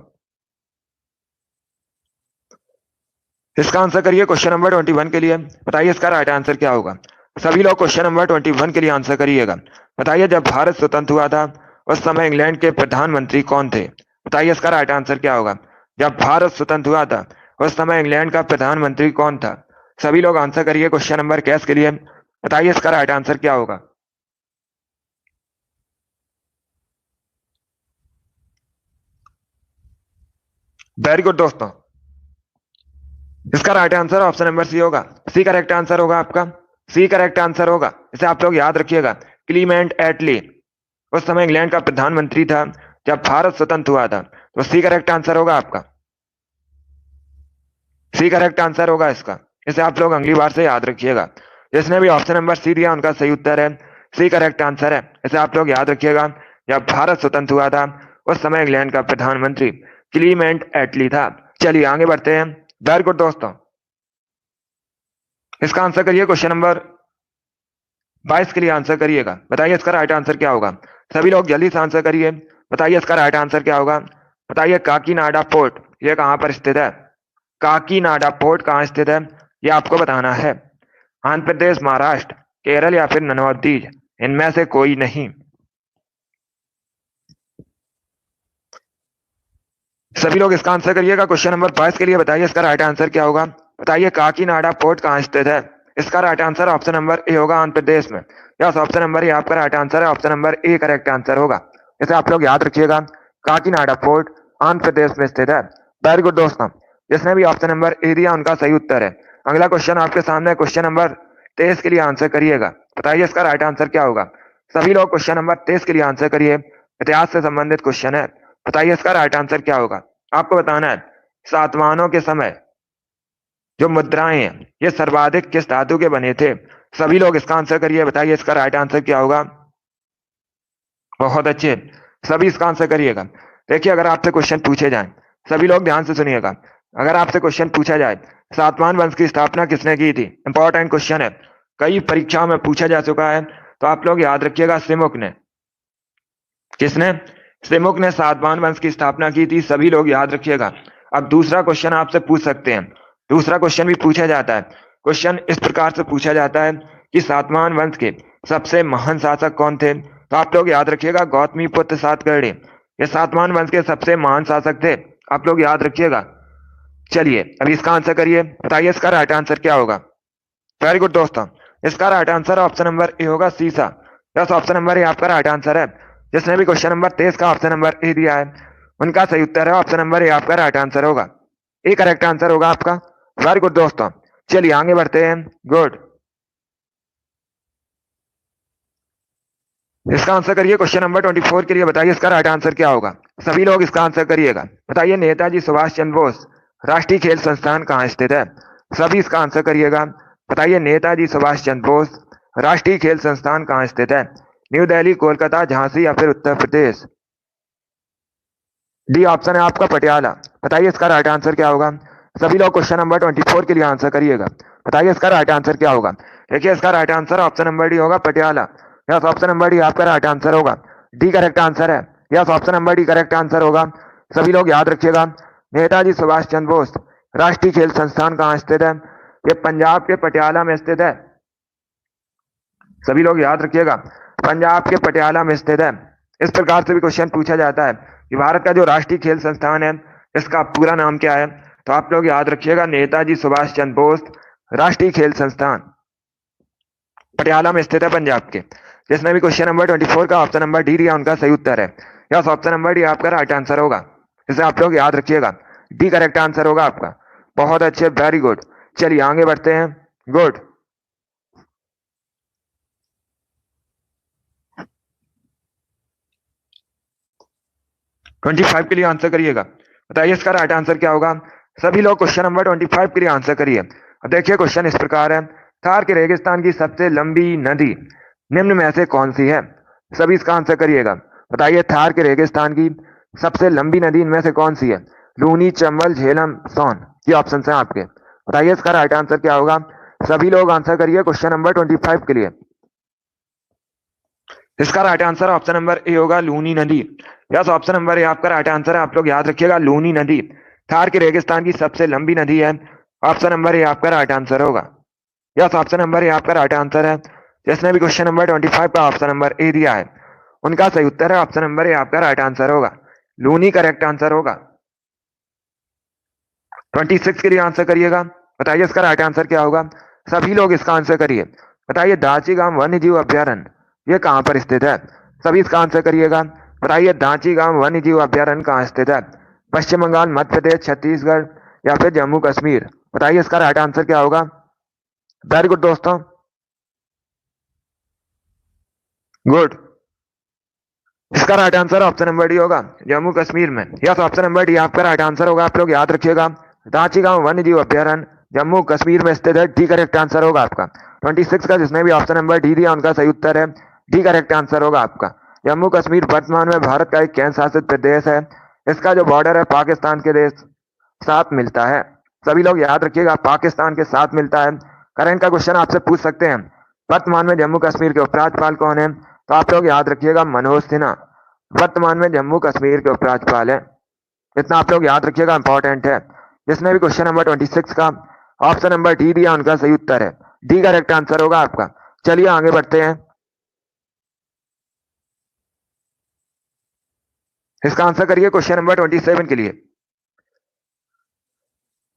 इसका आंसर करिए क्वेश्चन नंबर 21 के लिए। बताइए इसका राइट आंसर क्या होगा। सभी लोग क्वेश्चन नंबर 21 के लिए आंसर करिएगा। बताइए जब भारत स्वतंत्र हुआ था उस समय इंग्लैंड के प्रधानमंत्री कौन थे। बताइए इसका राइट आंसर क्या होगा। जब भारत स्वतंत्र हुआ था उस समय इंग्लैंड का प्रधानमंत्री कौन था। सभी लोग आंसर करिए क्वेश्चन नंबर कैश के लिए। बताइए इसका राइट आंसर क्या होगा। वेरी गुड दोस्तों, इसका right answer option number C होगा। सी करेक्ट आंसर होगा आपका। सी करेक्ट आंसर होगा, इसे आप लोग याद रखिएगा। क्लीमेंट एटली उस समय इंग्लैंड का प्रधानमंत्री था जब भारत स्वतंत्र हुआ था, तो सी करेक्ट आंसर होगा आपका। सी करेक्ट आंसर होगा इसका, इसे आप लोग अगली बार से याद रखिएगा। जिसने भी ऑप्शन नंबर सी दिया उनका सही उत्तर है, सी करेक्ट आंसर है, इसे आप लोग याद रखिएगा। जब भारत स्वतंत्र हुआ था उस समय इंग्लैंड का प्रधानमंत्री क्लीमेंट एटली था। चलिए आगे बढ़ते हैं। वेरी गुड दोस्तों, इसका आंसर करिए क्वेश्चन नंबर 22 के लिए आंसर करिएगा। बताइए इसका राइट आंसर क्या होगा। सभी लोग जल्दी से आंसर करिए। बताइए इसका राइट आंसर क्या होगा। बताइए काकीनाडा पोर्ट ये कहां पर स्थित है। काकीनाडा पोर्ट कहां स्थित है। ये आपको बताना है। आंध्र प्रदेश, महाराष्ट्र, केरल या फिर नन ऑफ दीज, इनमें से कोई नहीं। सभी लोग इसका आंसर करिएगा। क्वेश्चन नंबर 22 के लिए बताइए इसका राइट आंसर क्या होगा। बताइए काकीनाडा पोर्ट कहाँ स्थित है। इसका right answer option number A होगा, आंध्र प्रदेश में। यस, ऑप्शन नंबर ए आपका राइट आंसर है। Option number A correct answer होगा। इसे आप लोग याद रखिएगा, काकीनाडा पोर्ट आंध्र प्रदेश में स्थित है। वेरी गुड दोस्तों, जिसने भी ऑप्शन नंबर ए दिया उनका सही उत्तर है। अगला क्वेश्चन आपके सामने, क्वेश्चन नंबर 23 के लिए आंसर करिएगा। बताइए इसका राइट आंसर क्या होगा। सभी लोग क्वेश्चन नंबर 23 के लिए आंसर करिए। इतिहास से संबंधित क्वेश्चन है। बताइए इसका राइट आंसर क्या होगा। आपको बताना है सातवाहनों के समय जो मुद्राएं हैं ये सर्वाधिक किस धातु के बने थे। सभी लोग इसका आंसर करिए। बताइए इसका राइट आंसर क्या होगा। बहुत अच्छे, सभी इसका आंसर करिएगा। देखिए अगर आपसे क्वेश्चन पूछे जाए, सभी लोग ध्यान से सुनिएगा, अगर आपसे क्वेश्चन पूछा जाए सातवाहन वंश की स्थापना किसने की थी, इंपॉर्टेंट क्वेश्चन है, कई परीक्षाओं में पूछा जा चुका है, तो आप लोग याद रखिएगा सिमुक ने। किसने? सिमुक ने सातवाहन वंश की स्थापना की थी। सभी लोग याद रखिएगा। अब दूसरा क्वेश्चन आपसे पूछ सकते हैं, दूसरा क्वेश्चन भी पूछा जाता है। क्वेश्चन इस प्रकार से पूछा जाता है कि सातवाहन वंश के सबसे महान शासक कौन थे। तो आप लोग याद रखिएगा गौतमी पुत्र सातकर्णी, ये सातवाहन वंश के सबसे महान शासक थे। आप लोग याद रखिएगा। चलिए अभी इसका आंसर करिए। बताइए इसका राइट आंसर क्या होगा। वेरी गुड दोस्तों, इसका right answer option number A होगा, सीसा। यस, ऑप्शन नंबर ए आपका राइट आंसर है। जिसने भी क्वेश्चन नंबर 23 का ऑप्शन नंबर ए दिया है उनका सही उत्तर है ऑप्शन नंबर ए आपका राइट आंसर होगा। ए करेक्ट आंसर होगा आपका। वेरी गुड दोस्तों, चलिए आगे बढ़ते हैं। गुड, इसका आंसर करिए क्वेश्चन नंबर 24 के लिए। बताइए इसका राइट आंसर क्या होगा। सभी लोग इसका आंसर करिएगा। बताइए नेताजी सुभाष चंद्र बोस राष्ट्रीय खेल संस्थान कहाँ स्थित है। सभी इसका आंसर करिएगा। बताइए नेताजी सुभाष चंद्र बोस राष्ट्रीय खेल संस्थान कहाँ स्थित है। न्यू दिल्ली, कोलकाता, झांसी या फिर उत्तर प्रदेश। डी ऑप्शन है आपका पटियाला। बताइए इसका राइट आंसर क्या होगा। सभी लोग क्वेश्चन नंबर 24 के लिए आंसर करिएगा। बताइए इसका राइट आंसर क्या होगा। देखिए इसका right answer option number D होगा, Patiala. Yes, option number D आपका राइट आंसर होगा। डी करेक्ट आंसर है। Yes, option number D correct answer होगा। सभी लोग याद रखिएगा नेताजी सुभाष चंद्र बोस राष्ट्रीय खेल संस्थान कहाँ स्थित है। ये पंजाब के पटियाला में स्थित है। सभी लोग याद रखिएगा, पंजाब के पटियाला में स्थित है। इस प्रकार से भी क्वेश्चन पूछा जाता है कि भारत का जो राष्ट्रीय खेल संस्थान है इसका पूरा नाम क्या है। तो आप लोग याद रखिएगा नेताजी सुभाष चंद्र बोस राष्ट्रीय खेल संस्थान पटियाला में स्थित है, पंजाब के। जिसने भी क्वेश्चन नंबर 24 का ऑप्शन नंबर डी दिया उनका सही उत्तर है। यस, ऑप्शन नंबर डी आपका राइट आंसर होगा। इसे आप लोग याद रखिएगा, डी करेक्ट आंसर होगा आपका। बहुत अच्छे, वेरी गुड। चलिए आगे बढ़ते हैं। गुड, 25 के लिए आंसर करिएगा। बताइए इसका राइट आंसर क्या होगा। सभी लोग क्वेश्चन नंबर 25 के लिए आंसर करिए। देखिए क्वेश्चन इस प्रकार है, थार के रेगिस्तान की सबसे लंबी नदी निम्न में से कौन सी है। सभी इसका आंसर करिएगा। बताइए थार के रेगिस्तान की सबसे लंबी नदी इनमें से कौन सी है। लूनी, चंबल, झेलम, सोन, ये ऑप्शन है आपके। बताइए इसका राइट आंसर क्या होगा। सभी लोग आंसर करिए क्वेश्चन नंबर 25 के लिए। इसका right answer option number A होगा, लूनी नदी। यस, ऑप्शन नंबर ए आपका राइट आंसर है। आप लोग याद रखिएगा लूनी नदी थार के रेगिस्तान की सबसे लंबी नदी है। ऑप्शन नंबर ए आपका राइट आंसर होगा। यस, ऑप्शन नंबर ए आपका राइट आंसर है। जिसने भी क्वेश्चन नंबर 25 का ऑप्शन नंबर ए दिया है उनका सही उत्तर है ऑप्शन नंबर ए आपका राइट आंसर होगा। लूनी करेक्ट आंसर होगा। 26 के लिए आंसर करिएगा। बताइए इसका राइट आंसर क्या होगा। सभी लोग इसका आंसर करिए। बताइए दाची गांव वन्य जीव अभ्यारण्य ये कहां पर स्थित है। सभी इसका आंसर करिएगा। बताइए दाची गांव वन्य जीव अभ्यारण्य कहां स्थित है। पश्चिम बंगाल, मध्य प्रदेश, छत्तीसगढ़ या फिर जम्मू कश्मीर। बताइए इसका राइट आंसर क्या होगा। वेरी गुड दोस्तों, गुड। इसका right answer option number D होगा, जम्मू कश्मीर में। यस, ऑप्शन नंबर डी आपका राइट आंसर होगा। आप लोग याद रखिएगा दाची गांव वन्य जीव अभ्यारण्य जम्मू कश्मीर में स्थित है। डी करेक्ट आंसर होगा आपका। 26 का जिसने भी ऑप्शन नंबर डी दिया उनका सही उत्तर है। डी करेक्ट आंसर होगा आपका। जम्मू कश्मीर वर्तमान में भारत का एक केंद्र शासित प्रदेश है। इसका जो बॉर्डर है पाकिस्तान के देश साथ मिलता है। सभी लोग याद रखिएगा पाकिस्तान के साथ मिलता है। करंट का क्वेश्चन आपसे पूछ सकते हैं वर्तमान में जम्मू कश्मीर के उपराज्यपाल कौन है। तो आप लोग याद रखिएगा मनोज सिन्हा वर्तमान में जम्मू कश्मीर के उपराज्यपाल है। इतना आप लोग याद रखिएगा, इंपॉर्टेंट है। जिसने भी क्वेश्चन नंबर 26 का ऑप्शन नंबर डी दिया उनका सही उत्तर है। डी करेक्ट आंसर होगा आपका। चलिए आगे बढ़ते हैं। इसका आंसर करिए क्वेश्चन नंबर 27 के लिए।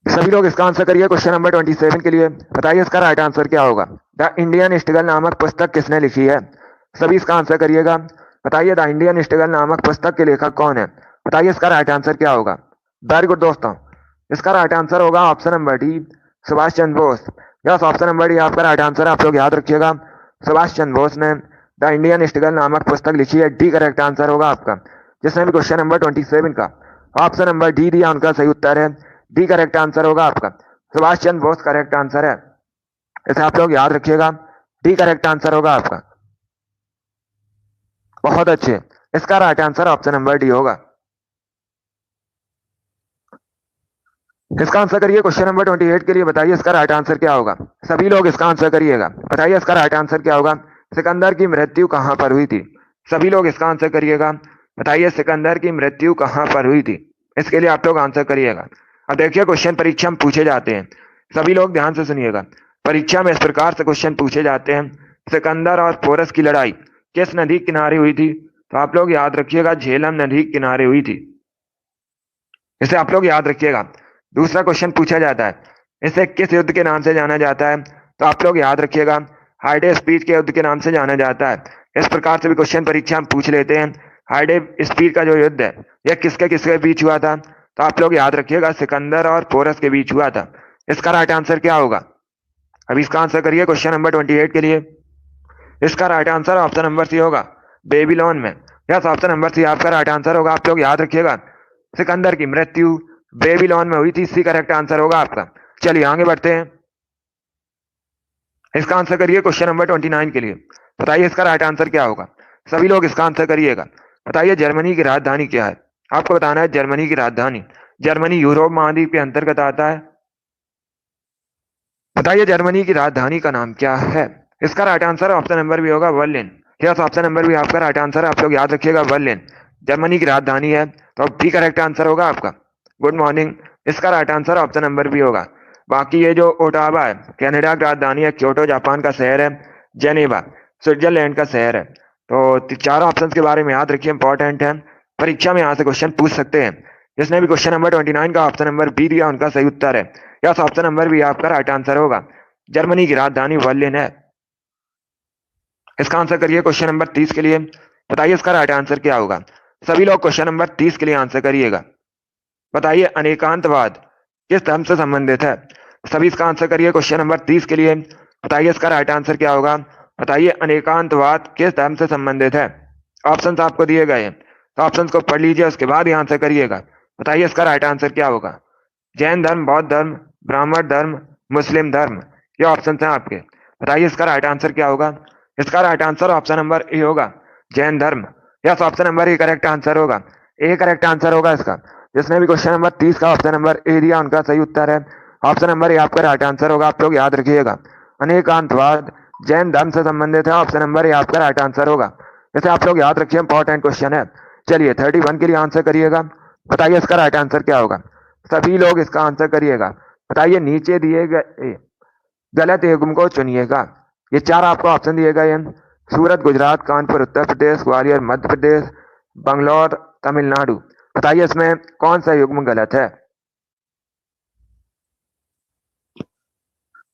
सभी लोग इसका आंसर करिए क्वेश्चन नंबर 27 के लिए। बताइए इसका राइट आंसर क्या होगा। द इंडियन स्ट्रगल नामक पुस्तक किसने लिखी है। सभी इसका आंसर करिएगा। बताइए द इंडियन स्ट्रगल नामक पुस्तक के लेखक कौन है। बताइए इसका राइट आंसर क्या होगा। वेरी गुड दोस्तों, इसका राइट आंसर होगा option number D, Subhash Chandra Bose. Yes, option number D आपका राइट आंसर है। आप लोग याद रखिएगा, सुभाष चंद्र बोस ने द इंडियन स्ट्रगल नामक पुस्तक लिखी है। डी करेक्ट आंसर होगा आपका। जिसने भी क्वेश्चन नंबर 27 का ऑप्शन नंबर डी दिया उनका सही उत्तर है। डी करेक्ट आंसर होगा आपका। सुभाष चंद्र बोस करेक्ट आंसर है, इसे आप लोग याद रखिएगा। डी करेक्ट आंसर होगा आपका। बहुत अच्छे, इसका right answer option number D होगा। इसका आंसर करिए क्वेश्चन नंबर 28 के लिए। बताइए इसका राइट आंसर क्या होगा। सभी लोग इसका आंसर करिएगा। बताइए इसका राइट आंसर क्या होगा। सिकंदर की मृत्यु कहां पर हुई थी। सभी लोग इसका आंसर करिएगा। बताइए सिकंदर की मृत्यु कहां पर हुई थी। इसके लिए आप लोग आंसर करिएगा। अब देखिए क्वेश्चन परीक्षा में पूछे जाते हैं, सभी लोग ध्यान से सुनिएगा। परीक्षा में इस प्रकार से क्वेश्चन पूछे जाते हैं, सिकंदर और पोरस की लड़ाई किस नदी किनारे हुई थी। तो आप लोग याद रखिएगा, झेलम नदी किनारे हुई थी। इसे आप लोग याद रखिएगा। दूसरा क्वेश्चन पूछा जाता है, इसे किस युद्ध के नाम से जाना जाता है। तो आप लोग याद रखिएगा, हाइडे स्पीड के युद्ध के नाम से जाना जाता है। इस प्रकार से भी क्वेश्चन परीक्षा में पूछ लेते हैं, हाइडे स्पीड का जो युद्ध है यह किसके किसके बीच हुआ था। तो आप लोग याद रखिएगा, सिकंदर और पोरस के बीच हुआ था। इसका राइट आंसर क्या होगा। अब इसका आंसर करिए क्वेश्चन नंबर 28 के लिए। इसका right answer option number C होगा, बेबीलोन में। यस, ऑप्शन नंबर सी आपका राइट आंसर होगा। आप लोग याद रखिएगा, सिकंदर की मृत्यु बेबीलोन में हुई थी। सी करेक्ट आंसर होगा आपका। चलिए आगे बढ़ते हैं। इसका आंसर करिए क्वेश्चन नंबर 29 के लिए। बताइए इसका राइट आंसर क्या होगा। सभी लोग इसका आंसर करिएगा। बताइए जर्मनी की राजधानी क्या है। आपको बताना है जर्मनी की राजधानी। जर्मनी यूरोप महाद्वीप के अंतर्गत आता है। बताइए जर्मनी की राजधानी का नाम क्या है। इसका राइट आंसर ऑप्शन नंबर भी होगा बर्लिन। यस, ऑप्शन नंबर भी आपका राइट आंसर है। आप लोग याद रखिएगा, बर्लिन जर्मनी की राजधानी है। तो भी करेक्ट आंसर होगा आपका। गुड मॉर्निंग, इसका राइट आंसर ऑप्शन नंबर भी होगा। बाकी ये जो ओटावा है कनाडा की राजधानी है, क्योटो जापान का शहर है, जेनेवा स्विट्जरलैंड का शहर है। तो चारों ऑप्शन के बारे में याद रखिए, इंपॉर्टेंट है। परीक्षा में यहाँ से क्वेश्चन पूछ सकते हैं। जिसने भी क्वेश्चन नंबर 29 का ऑप्शन नंबर बी दिया उनका सही उत्तर है। यस, ऑप्शन नंबर बी आपका राइट आंसर होगा। जर्मनी की राजधानी बर्लिन है। इसका आंसर करिए क्वेश्चन नंबर 30 के लिए। बताइए इसका राइट आंसर क्या होगा। सभी लोग क्वेश्चन नंबर 30 के लिए आंसर करिएगा। बताइए अनेकांतवाद किस धर्म से संबंधित है। सभी इसका आंसर करिए क्वेश्चन नंबर 30 के लिए। बताइए इसका राइट आंसर क्या होगा। बताइए अनेकांतवाद किस धर्म से संबंधित है। ऑप्शंस आपको दिए गए हैं, तो ऑप्शंस को पढ़ लीजिए, उसके बाद ही आंसर करिएगा। बताइए इसका राइट आंसर क्या होगा। जैन धर्म, बौद्ध धर्म, ब्राह्मण धर्म, मुस्लिम धर्म, ये ऑप्शन हैं आपके। बताइए इसका राइट आंसर क्या होगा। इसका right answer option number A होगा, जैन धर्म। Yes, option number A correct answer होगा। ए करेक्ट आंसर होगा इसका। जिसने भी क्वेश्चन नंबर 30 का ऑप्शन नंबर ए दिया उनका सही उत्तर है। ऑप्शन नंबर ए आपका राइट आंसर होगा। आप लोग याद रखिएगा, अनेकांतवाद जैन धर्म से संबंधित है। ऑप्शन नंबर ए आपका राइट आंसर होगा। जैसे आप लोग याद रखिए, इंपॉर्टेंट क्वेश्चन है। चलिए 31 के लिए आंसर करिएगा। बताइए इसका राइट आंसर क्या होगा। सभी लोग इसका आंसर करिएगा। बताइए नीचे दिए गए गलत युग्म को चुनिएगा। ये चार आपको ऑप्शन दिए गए हैं, सूरत गुजरात, कानपुर उत्तर प्रदेश, ग्वालियर मध्य प्रदेश, बंगलौर तमिलनाडु। बताइए इसमें कौन सा युग्म गलत है।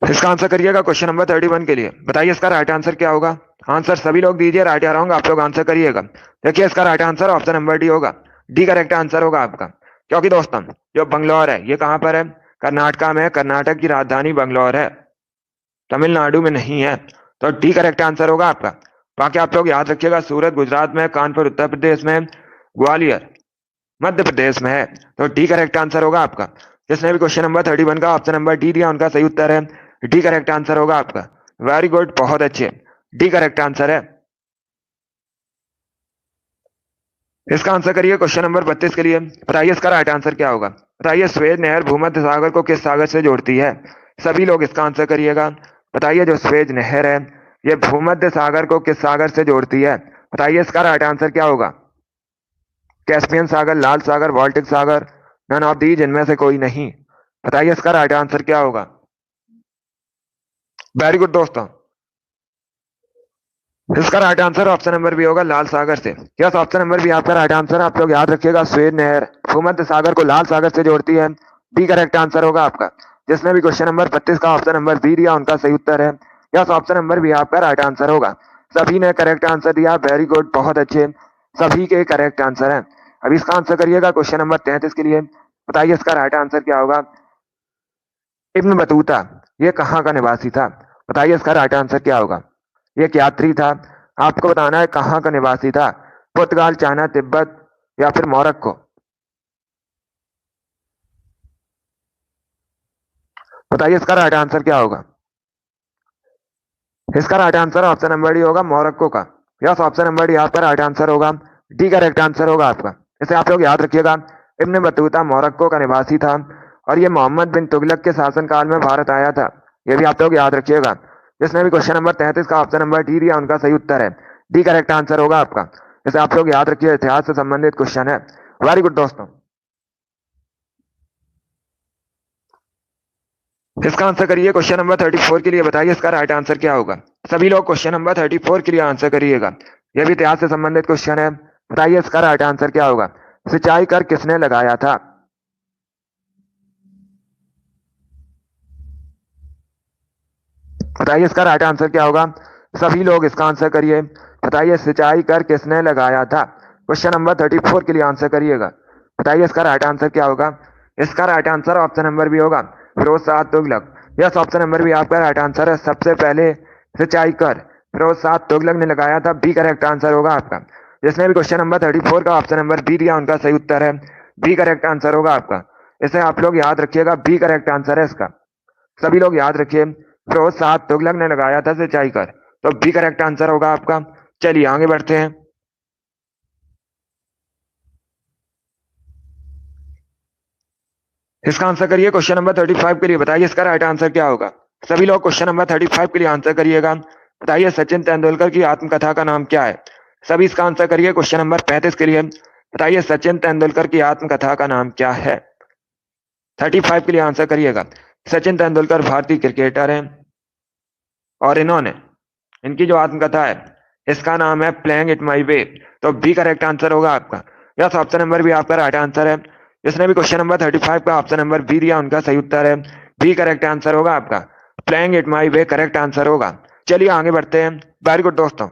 इसका आंसर करिएगा क्वेश्चन नंबर 31 के लिए। बताइए इसका राइट आंसर क्या होगा। आंसर सभी लोग दीजिए, राइट या रॉन्ग आप लोग आंसर करिएगा। देखिए इसका right answer option number D होगा। डी करेक्ट आंसर होगा आपका। क्योंकि दोस्तों जो बंगलौर है ये कहां पर है, कर्नाटका में है। कर्नाटक की राजधानी बंगलौर है, तमिलनाडु में नहीं है। तो डी करेक्ट आंसर होगा आपका। बाकी आप लोग याद रखिएगा, सूरत गुजरात में, कानपुर उत्तर प्रदेश में, ग्वालियर मध्य प्रदेश में है। तो डी करेक्ट आंसर होगा आपका। जिसने भी क्वेश्चन नंबर 31 का ऑप्शन नंबर डी दिया उनका सही उत्तर है। डी करेक्ट आंसर होगा आपका। वेरी गुड, बहुत अच्छे, डी करेक्ट आंसर है। इसका आंसर करिए क्वेश्चन नंबर 32 के लिए। बताइए इसका राइट आंसर क्या होगा। बताइए स्वेज नहर भूमध्य सागर को किस सागर से जोड़ती है। सभी लोग इसका आंसर करिएगा। बताइए जो स्वेज नहर है ये भूमध्य सागर को किस सागर से जोड़ती है। बताइए इसका राइट आंसर क्या होगा। कैस्पियन सागर, लाल सागर, बाल्टिक सागर, नन ऑफ दीज, इनमें से कोई नहीं। बताइए इसका राइट आंसर क्या होगा। वेरी गुड दोस्तों। इसका right answer option number B होगा, लाल सागर से। यस, ऑप्शन नंबर बी आपका राइट आंसर। आप लोग याद रखिएगा, स्वेद नहर भूमध्य सागर को लाल सागर से जोड़ती है। डी करेक्ट आंसर होगा आपका। जिसने भी क्वेश्चन नंबर 32 का ऑप्शन नंबर बी दिया, उनका सही उत्तर है। यस, ऑप्शन नंबर बी आपका राइट आंसर होगा। सभी ने करेक्ट आंसर दिया, वेरी गुड, बहुत अच्छे, सभी के करेक्ट आंसर है। अब इसका आंसर करिएगा क्वेश्चन नंबर 33 के लिए। बताइए इसका राइट आंसर क्या होगा। इब्न बतूता ये कहाँ का निवासी था? बताइए इसका राइट आंसर क्या होगा। ये एक यात्री था। आपको बताना है कहाँ का निवासी था। पुर्तगाल, चाइना, तिब्बत या फिर मोरक्को। बताइए इसका राइट आंसर क्या होगा। इसका right answer option number D होगा, मोरक्को का। यस, ऑप्शन नंबर डी आपका राइट आंसर होगा। डी करेक्ट आंसर होगा आपका। इसे आप लोग याद रखिएगा। इब्न बतूता मोरक्को का निवासी था और ये मोहम्मद बिन तुगलक के शासनकाल में भारत आया था। ये भी आप लोग याद रखिएगा। जिसने भी क्वेश्चन नंबर 33 का ऑप्शन नंबर डी दिया, उनका सही उत्तर है। डी करेक्ट आंसर होगा आपका। इसे आप लोग याद रखिए, इतिहास से संबंधित क्वेश्चन है। वेरी गुड दोस्तों। इसका आंसर करिए क्वेश्चन नंबर 34 के लिए। बताइए इसका राइट आंसर क्या होगा। सभी लोग क्वेश्चन नंबर 34 के लिए आंसर करिएगा। यह भी इतिहास से संबंधित क्वेश्चन है। बताइए इसका राइट आंसर क्या होगा। सिंचाई कर किसने लगाया था? बताइए इसका राइट आंसर क्या होगा। सभी लोग इसका आंसर करिए। बताइए सिंचाई कर किसने लगाया था। क्वेश्चन नंबर 34 के लिए आंसर करिएगा। बताइए इसका राइट आंसर क्या होगा। इसका right answer option number B होगा, Firoz Shah Tughlaq. Yes, option number B आपका राइट आंसर है। सबसे पहले सिंचाई कर फिरोज शाह तुगलक ने लगाया था। बी करेक्ट आंसर होगा आपका। जिसने भी क्वेश्चन नंबर 34 का ऑप्शन नंबर बी दिया, उनका सही उत्तर है। बी करेक्ट आंसर होगा आपका। इसे आप लोग याद रखिएगा, बी करेक्ट आंसर है इसका। सभी लोग याद रखिए, फिरोज शाह तुगलक ने लगाया था सिंचाई कर, तो बी करेक्ट आंसर होगा आपका। चलिए आगे बढ़ते हैं। इसका आंसर करिए क्वेश्चन नंबर 35 के लिए। बताइए इसका राइट आंसर क्या होगा। सभी लोग क्वेश्चन नंबर 35 के लिए आंसर करिएगा। बताइए सचिन तेंदुलकर की आत्मकथा का नाम क्या है। सभी इसका आंसर करिए क्वेश्चन नंबर 35 के लिए। बताइए सचिन तेंदुलकर की आत्मकथा का नाम क्या है। 35 के लिए आंसर करिएगा। सचिन तेंदुलकर भारतीय क्रिकेटर हैं और इन्होंने, इनकी जो आत्मकथा है, इसका नाम है प्लेइंग इट माई वे। तो बी करेक्ट आंसर होगा आपका। यस, ऑप्शन नंबर बी आपका राइट आंसर है। जिसने भी क्वेश्चन नंबर 35 का ऑप्शन नंबर बी दिया, उनका सही उत्तर है। बी करेक्ट आंसर होगा आपका। Playing it my way correct answer होगा। चलिए आगे बढ़ते हैं। वेरी गुड दोस्तों।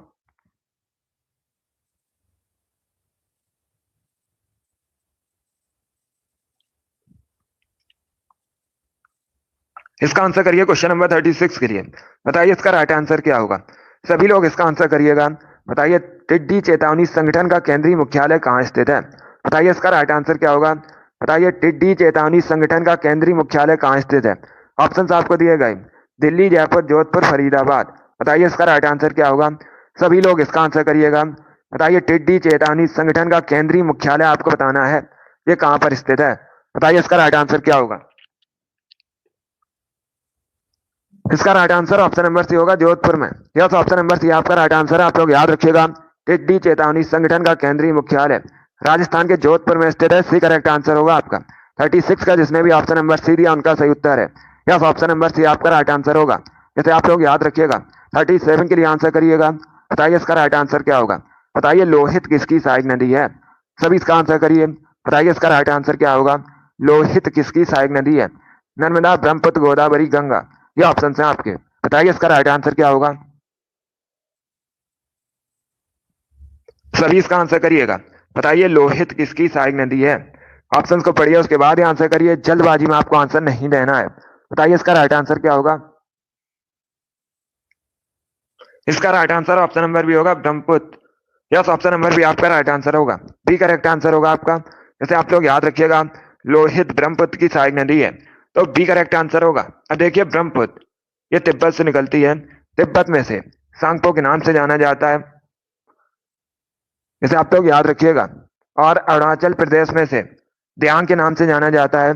इसका आंसर करिए क्वेश्चन नंबर 36 के लिए। बताइए इसका राइट आंसर क्या होगा। सभी लोग इसका आंसर करिएगा। बताइए टिड्डी चेतावनी संगठन का केंद्रीय मुख्यालय कहाँ स्थित है। बताइए इसका राइट आंसर क्या होगा। बताइए टिड्डी चेतावनी संगठन का केंद्रीय मुख्यालय कहाँ स्थित है। ऑप्शन आपको दिए गए, दिल्ली, जयपुर, जोधपुर, फरीदाबाद। बताइए इसका राइट आंसर क्या होगा। सभी लोग इसका आंसर करिएगा। बताइए टिड्डी चेतावनी संगठन का केंद्रीय मुख्यालय आपको बताना है, ये कहाँ पर स्थित है। बताइए इसका राइट आंसर क्या होगा। इसका right answer option number C होगा, जोधपुर में। यस, ऑप्शन नंबर सी आपका राइट आंसर है। आप लोग याद रखिएगा, टिड्डी चेतावनी संगठन का केंद्रीय मुख्यालय राजस्थान के जोधपुर में स्थित है। सी करेक्ट आंसर होगा आपका। 36 का जिसने भी ऑप्शन नंबर सी दिया, उनका सही उत्तर है। यस, ऑप्शन नंबर सी आपका राइट आंसर होगा। इसे आप लोग याद रखिएगा। 37 के लिए आंसर करिएगा। बताइए इसका राइट आंसर क्या होगा। बताइए लोहित किसकी सहायक नदी है। सभी इसका आंसर करिए। बताइए इसका राइट आंसर क्या होगा। लोहित किसकी सहायक नदी है। नर्मदा, ब्रह्मपुत्र, गोदावरी, गंगा। ये ऑप्शन है आपके। बताइए इसका राइट आंसर क्या होगा। सभी इसका आंसर करिएगा। बताइए लोहित किसकी सहायक नदी है। ऑप्शंस को पढ़िए, उसके बाद ही आंसर करिए। जल्दबाजी में आपको आंसर नहीं देना है। बताइए इसका राइट आंसर क्या होगा। इसका right answer option number B होगा, Brahmaputra. Yes, option number B आपका राइट आंसर होगा। बी करेक्ट आंसर होगा आपका। जैसे आप लोग याद रखिएगा, लोहित ब्रह्मपुत्र की सहायक नदी है, तो बी करेक्ट आंसर होगा। अब देखिए ब्रह्मपुत्र, ये तिब्बत से निकलती है। तिब्बत में से सांगपो के नाम से जाना जाता है, इसे आप लोग याद रखिएगा। और अरुणाचल प्रदेश में से दियांग के नाम से जाना जाता है।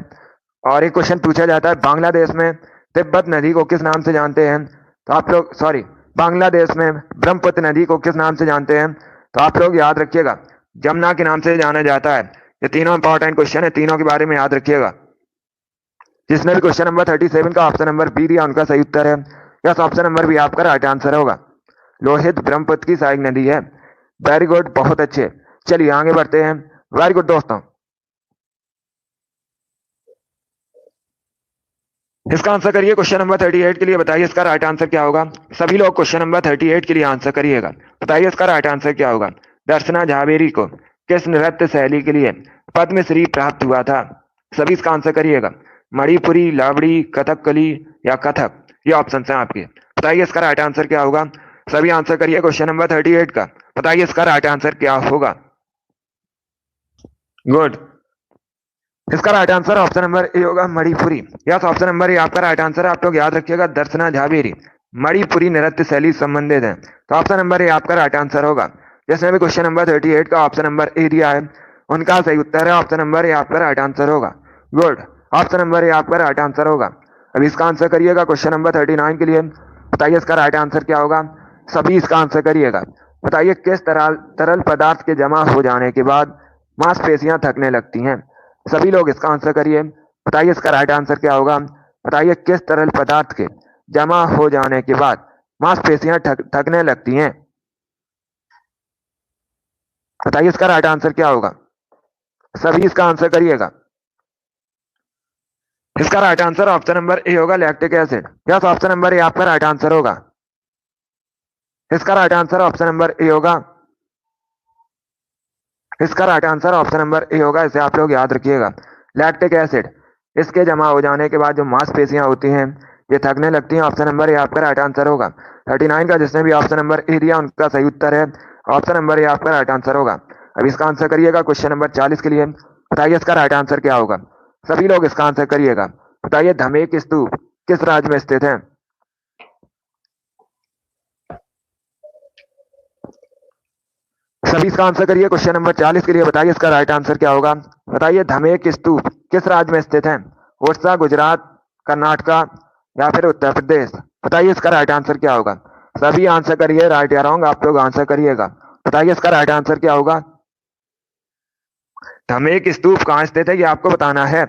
और एक क्वेश्चन पूछा जाता है, बांग्लादेश में तिब्बत नदी को किस नाम से जानते हैं। तो आप लोग, सॉरी, बांग्लादेश में ब्रह्मपुत्र नदी को किस नाम से जानते हैं। तो आप लोग याद रखिएगा, जमुना के नाम से जाना जाता है। ये तीनों इंपॉर्टेंट क्वेश्चन है, तीनों के बारे में याद रखिएगा। जिसने भी क्वेश्चन नंबर 37 का ऑप्शन नंबर बी दिया, उनका सही उत्तर है। यस, ऑप्शन नंबर बी आपका राइट आंसर होगा। लोहित ब्रह्मपुत्र की सहायक नदी है। वेरी गुड, बहुत अच्छे। चलिए आगे बढ़ते हैं। वेरी गुड दोस्तों, इसका आंसर करिए क्वेश्चन नंबर 38 के लिए। बताइए इसका राइट आंसर क्या होगा। सभी लोग क्वेश्चन नंबर 38 के लिए आंसर करिएगा। बताइए इसका राइट आंसर क्या होगा। दर्शना झावेरी को किस नृत्य शैली के लिए पद्मश्री प्राप्त हुआ था। सभी इसका आंसर करिएगा। मणिपुरी, लावड़ी, कथकली या कथक, ये ऑप्शन है आपके। बताइए इसका राइट आंसर क्या होगा। सभी आंसर करिए क्वेश्चन नंबर 38 का। बताइए इसका राइट आंसर क्या होगा। गुड, इसका right answer option number A होगा, Manipuri. Yes, option number A आपका राइट आंसर है। आप लोग याद रखिएगा, दर्शना झावेरी मणिपुरी नृत्य शैली संबंधित है। तो ऑप्शन नंबर ए आपका राइट आंसर होगा। जिसने भी क्वेश्चन नंबर 38 का ऑप्शन नंबर ए दिया है, उनका सही उत्तर है ऑप्शन नंबर ए आपका राइट आंसर होगा। गुड, ऑप्शन नंबर ए आपका राइट आंसर होगा। अब इसका आंसर करिएगा क्वेश्चन नंबर 39 के लिए। बताइए इसका राइट आंसर क्या होगा। सभी इसका आंसर करिएगा। बताइए किस तरल पदार्थ के जमा हो जाने के बाद मांसपेशियां थकने लगती हैं। सभी लोग इसका आंसर करिए। बताइए इसका राइट आंसर क्या होगा। बताइए किस तरल पदार्थ के जमा हो जाने के बाद मांसपेशियां थकने लगती हैं। बताइए इसका राइट आंसर क्या होगा। सभी इसका आंसर करिएगा। इसका right answer option number A होगा, lactic acid. Yes, option number A आपका राइट आंसर होगा। इसका right answer option number A होगा। इसका right answer option number A होगा। इसे आप लोग याद रखिएगा, लैक्टिक एसिड। इसके जमा हो जाने के बाद जो मांसपेशियां होती हैं ये थकने लगती हैं। ऑप्शन नंबर ए आपका राइट आंसर होगा। 39 का जिसने भी ऑप्शन नंबर ए दिया उनका सही उत्तर है ऑप्शन नंबर ए आपका राइट आंसर होगा। अब इसका आंसर करिएगा क्वेश्चन नंबर 40 के लिए। बताइए इसका राइट आंसर क्या होगा। सभी लोग इसका आंसर करिएगा। बताइए धमेक स्तूप किस राज्य में स्थित है। सभी इसका आंसर करिए क्वेश्चन नंबर 40 के लिए। बताइए इसका राइट आंसर क्या होगा। बताइए धमेक स्तूप किस राज्य में स्थित है। उड़ीसा, गुजरात, कर्नाटका या फिर उत्तर प्रदेश। बताइए इसका राइट आंसर क्या होगा। सभी आंसर करिए, राइट या रॉन्ग आप लोग आंसर करिएगा। बताइए इसका राइट आंसर क्या होगा। धमेक स्तूप कहाँ स्थित है ये आपको बताना है।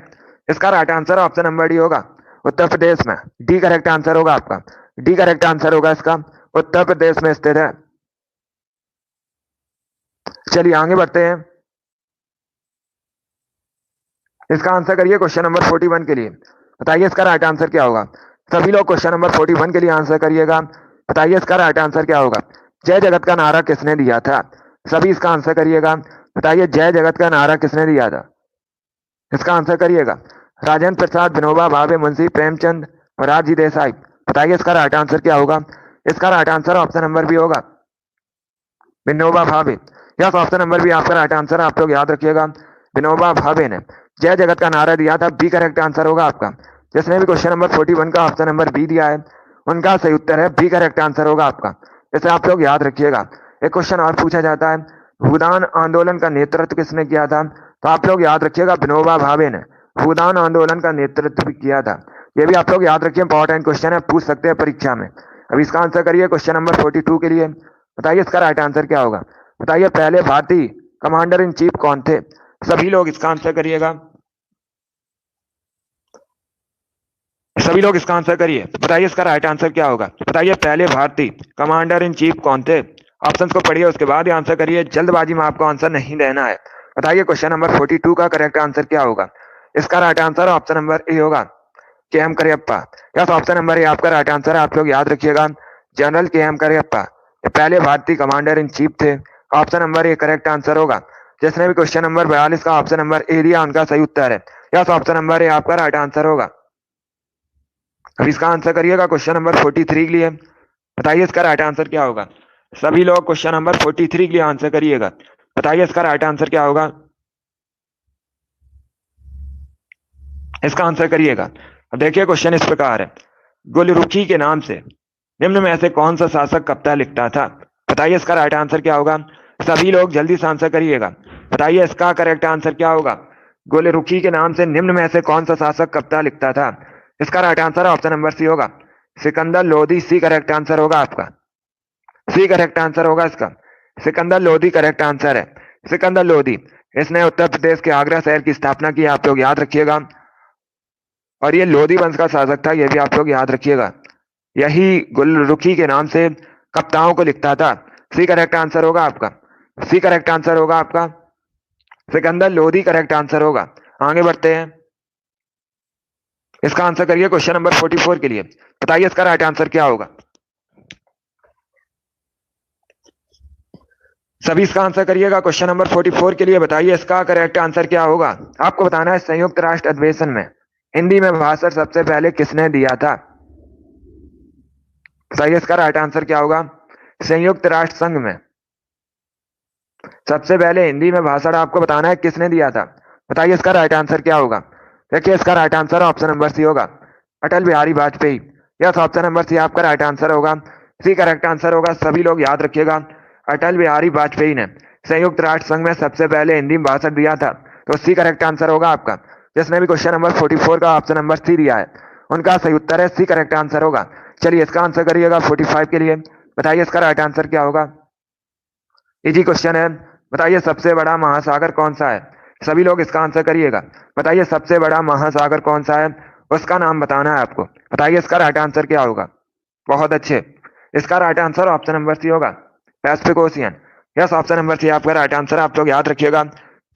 इसका right answer option number D होगा, उत्तर प्रदेश में। डी करेक्ट आंसर होगा आपका। डी करेक्ट आंसर होगा इसका, उत्तर प्रदेश में स्थित है। चलिए आगे बढ़ते हैं। इसका आंसर करिए क्वेश्चन नंबर 41 के लिए। बताइए इसका राइट आंसर क्या होगा। सभी लोग क्वेश्चन नंबर 41 के लिए आंसर करिएगा। बताइए इसका राइट आंसर क्या होगा। जय जगत का नारा किसने दिया था। सभी इसका आंसर करिएगा। बताइए जय जगत का नारा किसने दिया था। इसका आंसर करिएगा। राजेंद्र प्रसाद, विनोबा भावे, मुंशी प्रेमचंद, मोरारजी देसाई। बताइए इसका राइट आंसर क्या होगा। इसका right answer option number B होगा, Vinoba Bhave. Yes, option number B आपका राइट आंसर। आप लोग याद रखिएगा, विनोबा भावे ने जय जगत का नारा दिया था। बी करेक्ट आंसर होगा आपका। जिसने भी क्वेश्चन नंबर 41 का ऑप्शन नंबर बी दिया है उनका सही उत्तर है बी करेक्ट आंसर होगा आपका। इसे आप लोग याद रखिएगा। एक क्वेश्चन और पूछा जाता है, भूदान आंदोलन का नेतृत्व किसने किया था। तो आप लोग याद रखिएगा, विनोबा भावे ने भूदान आंदोलन का नेतृत्व भी किया था। ये भी आप लोग याद रखिए, इंपॉर्टेंट क्वेश्चन है, पूछ सकते हैं परीक्षा में। अब इसका आंसर करिए क्वेश्चन नंबर 42 के लिए। बताइए इसका राइट आंसर क्या होगा। बताइए पहले भारतीय कमांडर इन चीफ कौन थे। सभी लोग इसका आंसर करिएगा। सभी लोग इसका आंसर करिए। बताइए इसका राइट आंसर क्या होगा। बताइए पहले भारतीय कमांडर इन चीफ कौन थे। ऑप्शन को पढ़िए, उसके बाद ही आंसर करिए। जल्दबाजी में आपको आंसर नहीं देना है। बताइए क्वेश्चन नंबर 42 का करेक्ट आंसर क्या होगा। इसका right answer option number A होगा, K M Cariappa. Yes, option number A आपका राइट आंसर है। आप लोग याद रखिएगा, जनरल के एम करियप्पा ये पहले भारतीय कमांडर इन चीफ थे। Option number A correct answer होगा। जिसने भी क्वेश्चन नंबर 42 का ऑप्शन नंबर ए दिया उनका सही उत्तर है। यस, ऑप्शन नंबर ए आपका राइट आंसर होगा। अब इसका आंसर करिएगा क्वेश्चन नंबर 43 के लिए। बताइए इसका राइट आंसर क्या होगा। सभी लोग क्वेश्चन नंबर 43 के लिए आंसर करिएगा। बताइए इसका राइट आंसर क्या होगा। इसका आंसर करिएगा। देखिए क्वेश्चन इस प्रकार है, गुलरुखी के नाम से निम्न में से कौन सा शासक कविता लिखता था। बताइए इसका राइट आंसर क्या होगा। सभी लोग जल्दी से आंसर करिएगा। बताइए इसका करेक्ट आंसर क्या होगा। गुलरुखी के नाम से निम्न में से कौन सा शासक कविता लिखता था। इसका right answer option number C होगा, Sikandar Lodi. C correct answer होगा आपका। सी करेक्ट आंसर होगा इसका, सिकंदर लोधी करेक्ट आंसर है। सिकंदर लोधी, इसने उत्तर प्रदेश के आगरा शहर की स्थापना की, आप लोग याद रखिएगा। और ये लोधी वंश का शासक था, ये भी आप लोग याद रखिएगा। यही गुलरुखी के नाम से कविताओं को लिखता था। सी करेक्ट आंसर होगा आपका। सी करेक्ट आंसर होगा आपका। सिकंदर लोधी करेक्ट आंसर होगा। आगे बढ़ते हैं, इसका आंसर करिए क्वेश्चन नंबर 44 के लिए। बताइए इसका राइट आंसर क्या होगा। सभी इसका आंसर करिएगा क्वेश्चन नंबर 44 के लिए। बताइए इसका करेक्ट आंसर क्या होगा। आपको बताना है संयुक्त राष्ट्र अधिवेशन में हिंदी में भाषण सबसे पहले किसने दिया था। बताइए इसका राइट आंसर क्या होगा। संयुक्त राष्ट्र संघ में सबसे पहले हिंदी में भाषण आपको बताना है किसने दिया था। बताइए इसका राइट आंसर क्या होगा। देखिए इसका right answer option number C होगा, Atal Bihari Vajpayee. Yes, option number C आपका राइट आंसर होगा। सी करेक्ट आंसर होगा। सभी लोग याद रखिएगा, अटल बिहारी वाजपेयी ने संयुक्त राष्ट्र संघ में सबसे पहले हिंदी में भाषण दिया था। तो सी करेक्ट आंसर होगा आपका। जिसने भी क्वेश्चन नंबर 44 का ऑप्शन नंबर सी दिया है उनका सही उत्तर है सी करेक्ट आंसर होगा। चलिए इसका आंसर करिएगा 45 के लिए। बताइए इसका राइट आंसर क्या होगा। इजी क्वेश्चन है। बताइए सबसे बड़ा महासागर कौन सा है। सभी लोग इसका आंसर करिएगा। बताइए सबसे बड़ा महासागर कौन सा है, उसका नाम बताना है आपको। बताइए इसका राइट आंसर क्या होगा। बहुत अच्छे, इसका right answer option number C होगा, Pacific Ocean. Yes, option number C आपका राइट आंसर। आप लोग याद रखिएगा,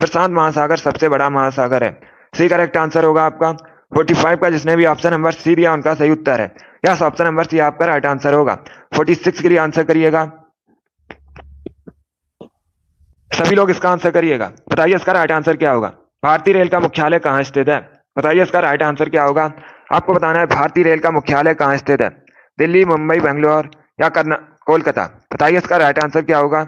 प्रशांत महासागर सबसे बड़ा महासागर है। सी करेक्ट आंसर होगा आपका। 45 का जिसने भी ऑप्शन नंबर सी दिया उनका सही उत्तर है। यस, ऑप्शन नंबर सी आपका राइट आंसर होगा। 46 के लिए आंसर करिएगा। सभी लोग इसका आंसर करिएगा। बताइए इसका राइट आंसर क्या होगा। भारतीय रेल का मुख्यालय कहाँ स्थित है। बताइए इसका राइट आंसर क्या होगा। आपको बताना है भारतीय रेल का मुख्यालय कहाँ स्थित है। दिल्ली, मुंबई, बेंगलोर या कोलकाता। बताइए इसका राइट आंसर क्या होगा।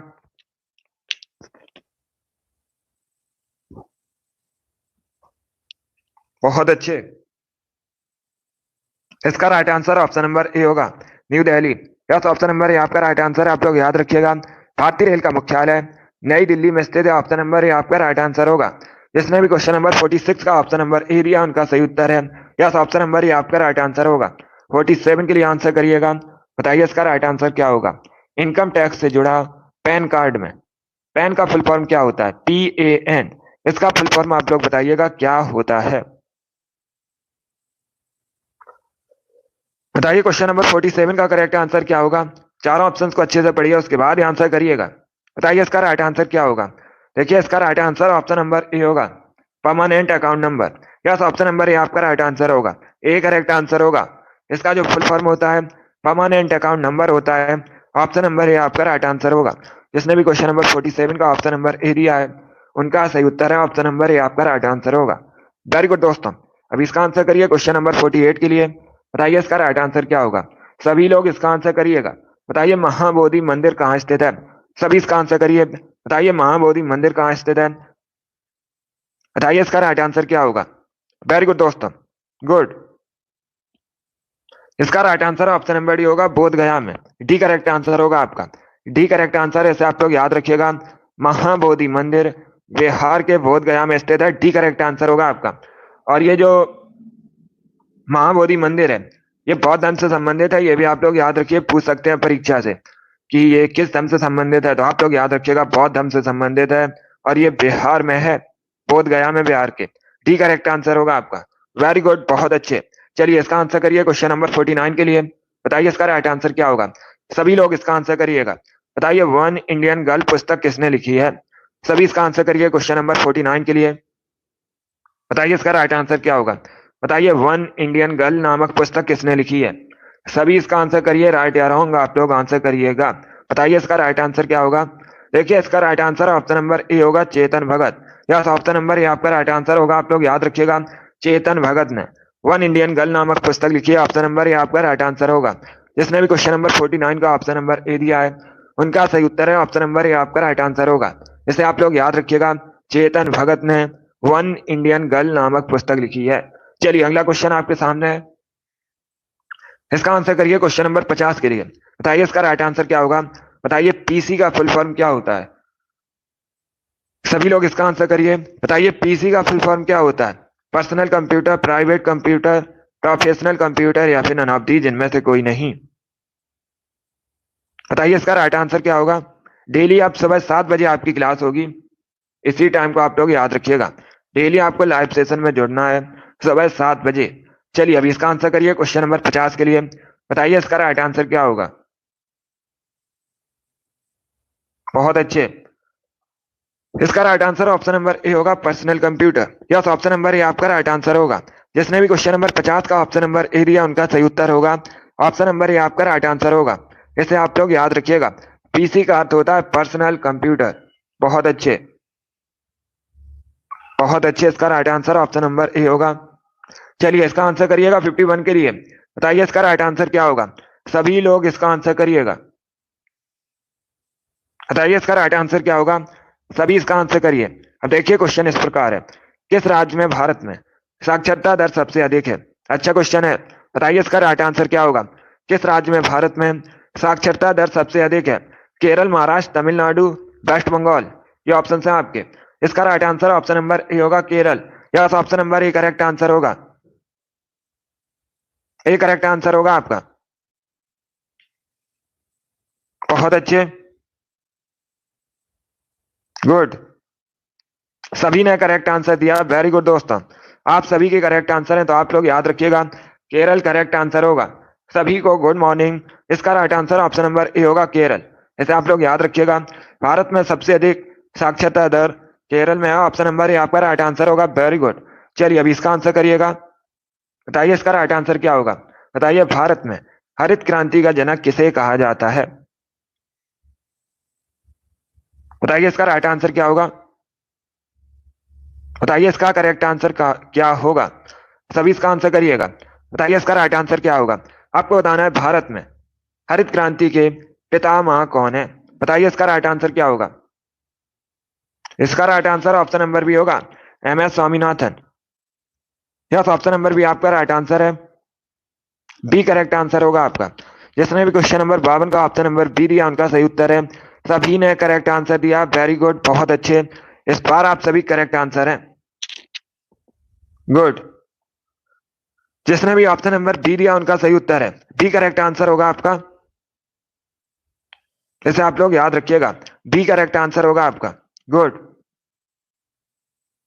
बहुत अच्छे, इसका right answer option number A होगा, New Delhi. Yes, option number A आपका राइट आंसर है। आप लोग याद रखिएगा, भारतीय रेल का मुख्यालय नई दिल्ली में स्थित है। ऑप्शन नंबर ए आपका राइट आंसर होगा। जिसने भी क्वेश्चन नंबर 46 का ऑप्शन नंबर ए दिया उनका सही उत्तर है। यस, ऑप्शन नंबर ए आपका राइट आंसर होगा। 47 के लिए आंसर करिएगा। बताइए इसका राइट आंसर क्या होगा। इनकम टैक्स से जुड़ा पैन कार्ड में पैन का फुल फॉर्म क्या होता है। PAN, इसका फुल फॉर्म आप लोग बताइएगा क्या होता है। बताइए क्वेश्चन नंबर 47 का करेक्ट आंसर क्या होगा। चारों ऑप्शंस को अच्छे से पढ़िए, उसके बाद आंसर करिएगा। बताइए इसका राइट आंसर क्या होगा। देखिए इसका right answer option number A होगा, permanent account number. Yes, option number A आपका राइट आंसर होगा। ए करेक्ट आंसर होगा। इसका जो फुल फॉर्म होता है परमानेंट अकाउंट नंबर होता है। ऑप्शन नंबर ए आपका राइट आंसर होगा। जिसने भी क्वेश्चन नंबर 47 का ऑप्शन नंबर ए दिया है उनका सही उत्तर है ऑप्शन नंबर ए आपका राइट आंसर होगा। वेरी गुड दोस्तों, अब इसका आंसर करिए क्वेश्चन नंबर 48 के लिए। बताइए इसका राइट आंसर क्या होगा। सभी लोग इसका आंसर करिएगा। बताइए महाबोधि मंदिर कहाँ स्थित है। सभी इसका आंसर करिए। बताइए महाबोधि मंदिर कहाँ स्थित है। बताइए इसका राइट आंसर क्या होगा। वेरी गुड दोस्तों, गुड। इसका right answer option number D होगा, बोध गया में। डी करेक्ट आंसर होगा आपका। डी करेक्ट आंसर है, इसे आप लोग याद रखिएगा। महाबोधि मंदिर बिहार के बोध गया में स्थित है। डी करेक्ट आंसर होगा आपका। और ये जो महाबोधि मंदिर है ये बौद्ध धर्म से संबंधित है। ये भी आप लोग याद रखिए, पूछ सकते हैं परीक्षा से कि ये किस धर्म से संबंधित है। तो आप लोग याद रखिएगा बौद्ध धर्म से संबंधित है और ये बिहार में है, बोध गया में, बिहार के। डी करेक्ट आंसर होगा आपका। वेरी गुड, बहुत अच्छे। चलिए इसका आंसर करिए क्वेश्चन नंबर 49 के लिए। बताइए इसका राइट आंसर क्या होगा। सभी लोग इसका आंसर करिएगा। बताइए वन इंडियन गर्ल पुस्तक किसने लिखी है। सभी इसका आंसर करिए क्वेश्चन नंबर 49 के लिए। बताइए इसका राइट आंसर क्या होगा। बताइए वन इंडियन गर्ल नामक पुस्तक किसने लिखी है। सभी इसका आंसर करिए, राइट या रॉन्ग आप लोग आंसर करिएगा। बताइए इसका राइट आंसर क्या होगा। देखिए इसका right answer option number A होगा, Chetan Bhagat. Yes, option number A आपका राइट आंसर होगा। आप लोग याद रखिएगा, चेतन भगत ने वन इंडियन गर्ल नामक पुस्तक लिखी है। ऑप्शन नंबर ए आपका राइट आंसर होगा। जिसने भी क्वेश्चन नंबर 49 का ऑप्शन नंबर ए दिया है उनका सही उत्तर है ऑप्शन नंबर ए आपका राइट आंसर होगा। इसे आप लोग याद रखिएगा, चेतन भगत ने वन इंडियन गर्ल नामक पुस्तक लिखी है। चलिए अगला क्वेश्चन आपके सामने है, इसका आंसर करिए क्वेश्चन नंबर 50 के लिए। बताइए इसका राइट आंसर क्या होगा। बताइए पीसी का फुल फॉर्म क्या होता है। सभी लोग इसका आंसर करिए। बताइए पीसी का फुल फॉर्म क्या होता है। Personal computer, private computer, professional computer या फिर नन ऑफ दी, जिनमें से कोई नहीं। बताइए इसका राइट आंसर क्या होगा। डेली आप सुबह 7 बजे आपकी क्लास होगी, इसी टाइम को आप लोग याद रखिएगा। डेली आपको लाइव सेशन में जुड़ना है सुबह 7 बजे। चलिए अभी इसका आंसर करिए क्वेश्चन नंबर 50 के लिए। बताइए इसका राइट आंसर क्या होगा। बहुत अच्छे। इसका right answer option number A होगा, personal computer. Yes, option number A आपका राइट आंसर होगा। जिसने भी क्वेश्चन नंबर 50 का ऑप्शन नंबर ए दिया उनका सही उत्तर होगा ऑप्शन नंबर ए आपका राइट आंसर होगा। इसे आप लोग याद रखिएगा। पीसी का अर्थ होता है पर्सनल कंप्यूटर। बहुत अच्छे, बहुत अच्छे। इसका right answer option number A होगा। चलिए इसका आंसर करिएगा 51 के लिए। बताइए इसका राइट आंसर क्या होगा। सभी लोग इसका आंसर करिएगा। बताइए इसका राइट आंसर क्या होगा। सभी इसका आंसर करिए। अब देखिए क्वेश्चन इस प्रकार है, किस राज्य में भारत में साक्षरता दर सबसे अधिक है। अच्छा क्वेश्चन है। बताइए इसका राइट आंसर क्या होगा। किस राज्य में भारत में साक्षरता दर सबसे अधिक है। केरल, महाराष्ट्र, तमिलनाडु, वेस्ट बंगाल। ये ऑप्शन है आपके। इसका right answer option number A होगा, Kerala. Yes, option number A correct answer होगा। ए करेक्ट आंसर होगा आपका। बहुत अच्छे, गुड। सभी ने करेक्ट आंसर दिया, वेरी गुड दोस्तों। आप सभी के करेक्ट आंसर हैं तो आप लोग याद रखिएगा, केरल करेक्ट आंसर होगा। सभी को गुड मॉर्निंग। इसका right answer option number A होगा, केरल। इसे आप लोग याद रखिएगा। भारत में सबसे अधिक साक्षरता दर केरल में है। ऑप्शन नंबर ए आपका राइट आंसर होगा, वेरी गुड। चलिए अभी इसका आंसर करिएगा। बताइए इसका राइट आंसर क्या होगा। बताइए भारत में हरित क्रांति का जनक किसे कहा जाता है। बताइए इसका राइट आंसर क्या होगा। बताइए इसका करेक्ट आंसर का क्या होगा। सभी इसका आंसर करिएगा। बताइए इसका राइट आंसर क्या होगा। आपको बताना है भारत में हरित क्रांति के पितामह कौन है। बताइए इसका राइट आंसर क्या होगा। इसका right answer option number B होगा, M S Swaminathan. Yes, option number B आपका राइट आंसर है। बी करेक्ट आंसर होगा आपका। जिसने भी क्वेश्चन नंबर 52 का ऑप्शन नंबर बी दिया उनका सही उत्तर है। सभी ने करेक्ट आंसर दिया, वेरी गुड, बहुत अच्छे। इस बार आप सभी करेक्ट आंसर हैं, गुड। जिसने भी ऑप्शन नंबर बी दिया उनका सही उत्तर है। बी करेक्ट आंसर होगा आपका। इसे आप लोग याद रखिएगा, बी करेक्ट आंसर होगा आपका, गुड।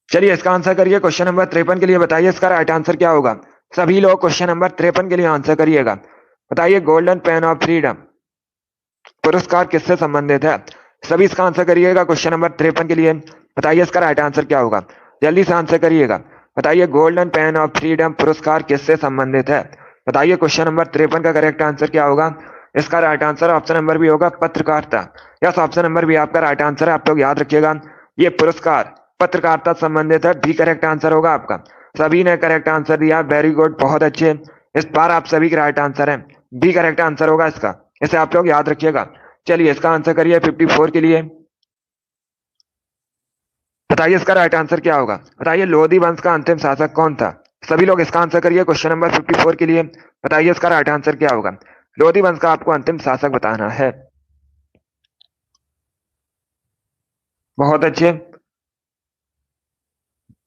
चलिए इसका आंसर करिए क्वेश्चन नंबर 53 के लिए। बताइए इसका राइट आंसर क्या होगा। सभी लोग क्वेश्चन नंबर 53 के लिए आंसर करिएगा। बताइए गोल्डन पेन ऑफ फ्रीडम पुरस्कार किससे संबंधित है। सभी इसका आंसर करिएगा क्वेश्चन नंबर 53 के लिए। बताइए इसका राइट आंसर क्या होगा। जल्दी से आंसर करिएगा। बताइए गोल्डन पेन ऑफ फ्रीडम पुरस्कार किससे संबंधित है। बताइए क्वेश्चन नंबर 53 का करेक्ट आंसर क्या होगा। इसका राइट आंसर ऑप्शन नंबर भी होगा, पत्रकारिता। यस, ऑप्शन नंबर भी आपका राइट आंसर है। आप लोग याद रखिएगा, ये पुरस्कार पत्रकारिता संबंधित है। बी करेक्ट आंसर होगा आपका। सभी ने करेक्ट आंसर दिया, वेरी गुड, बहुत अच्छे। इस बार आप सभी के राइट आंसर है। बी करेक्ट आंसर होगा इसका। इसे आप लोग याद रखिएगा। चलिए इसका आंसर करिए 54 के लिए। बताइए इसका राइट आंसर क्या होगा। बताइए लोधी वंश का अंतिम शासक कौन था। सभी लोग इसका आंसर करिए क्वेश्चन नंबर 54 के लिए। बताइए इसका राइट आंसर क्या होगा। लोधी वंश का आपको अंतिम शासक बताना है। बहुत अच्छे।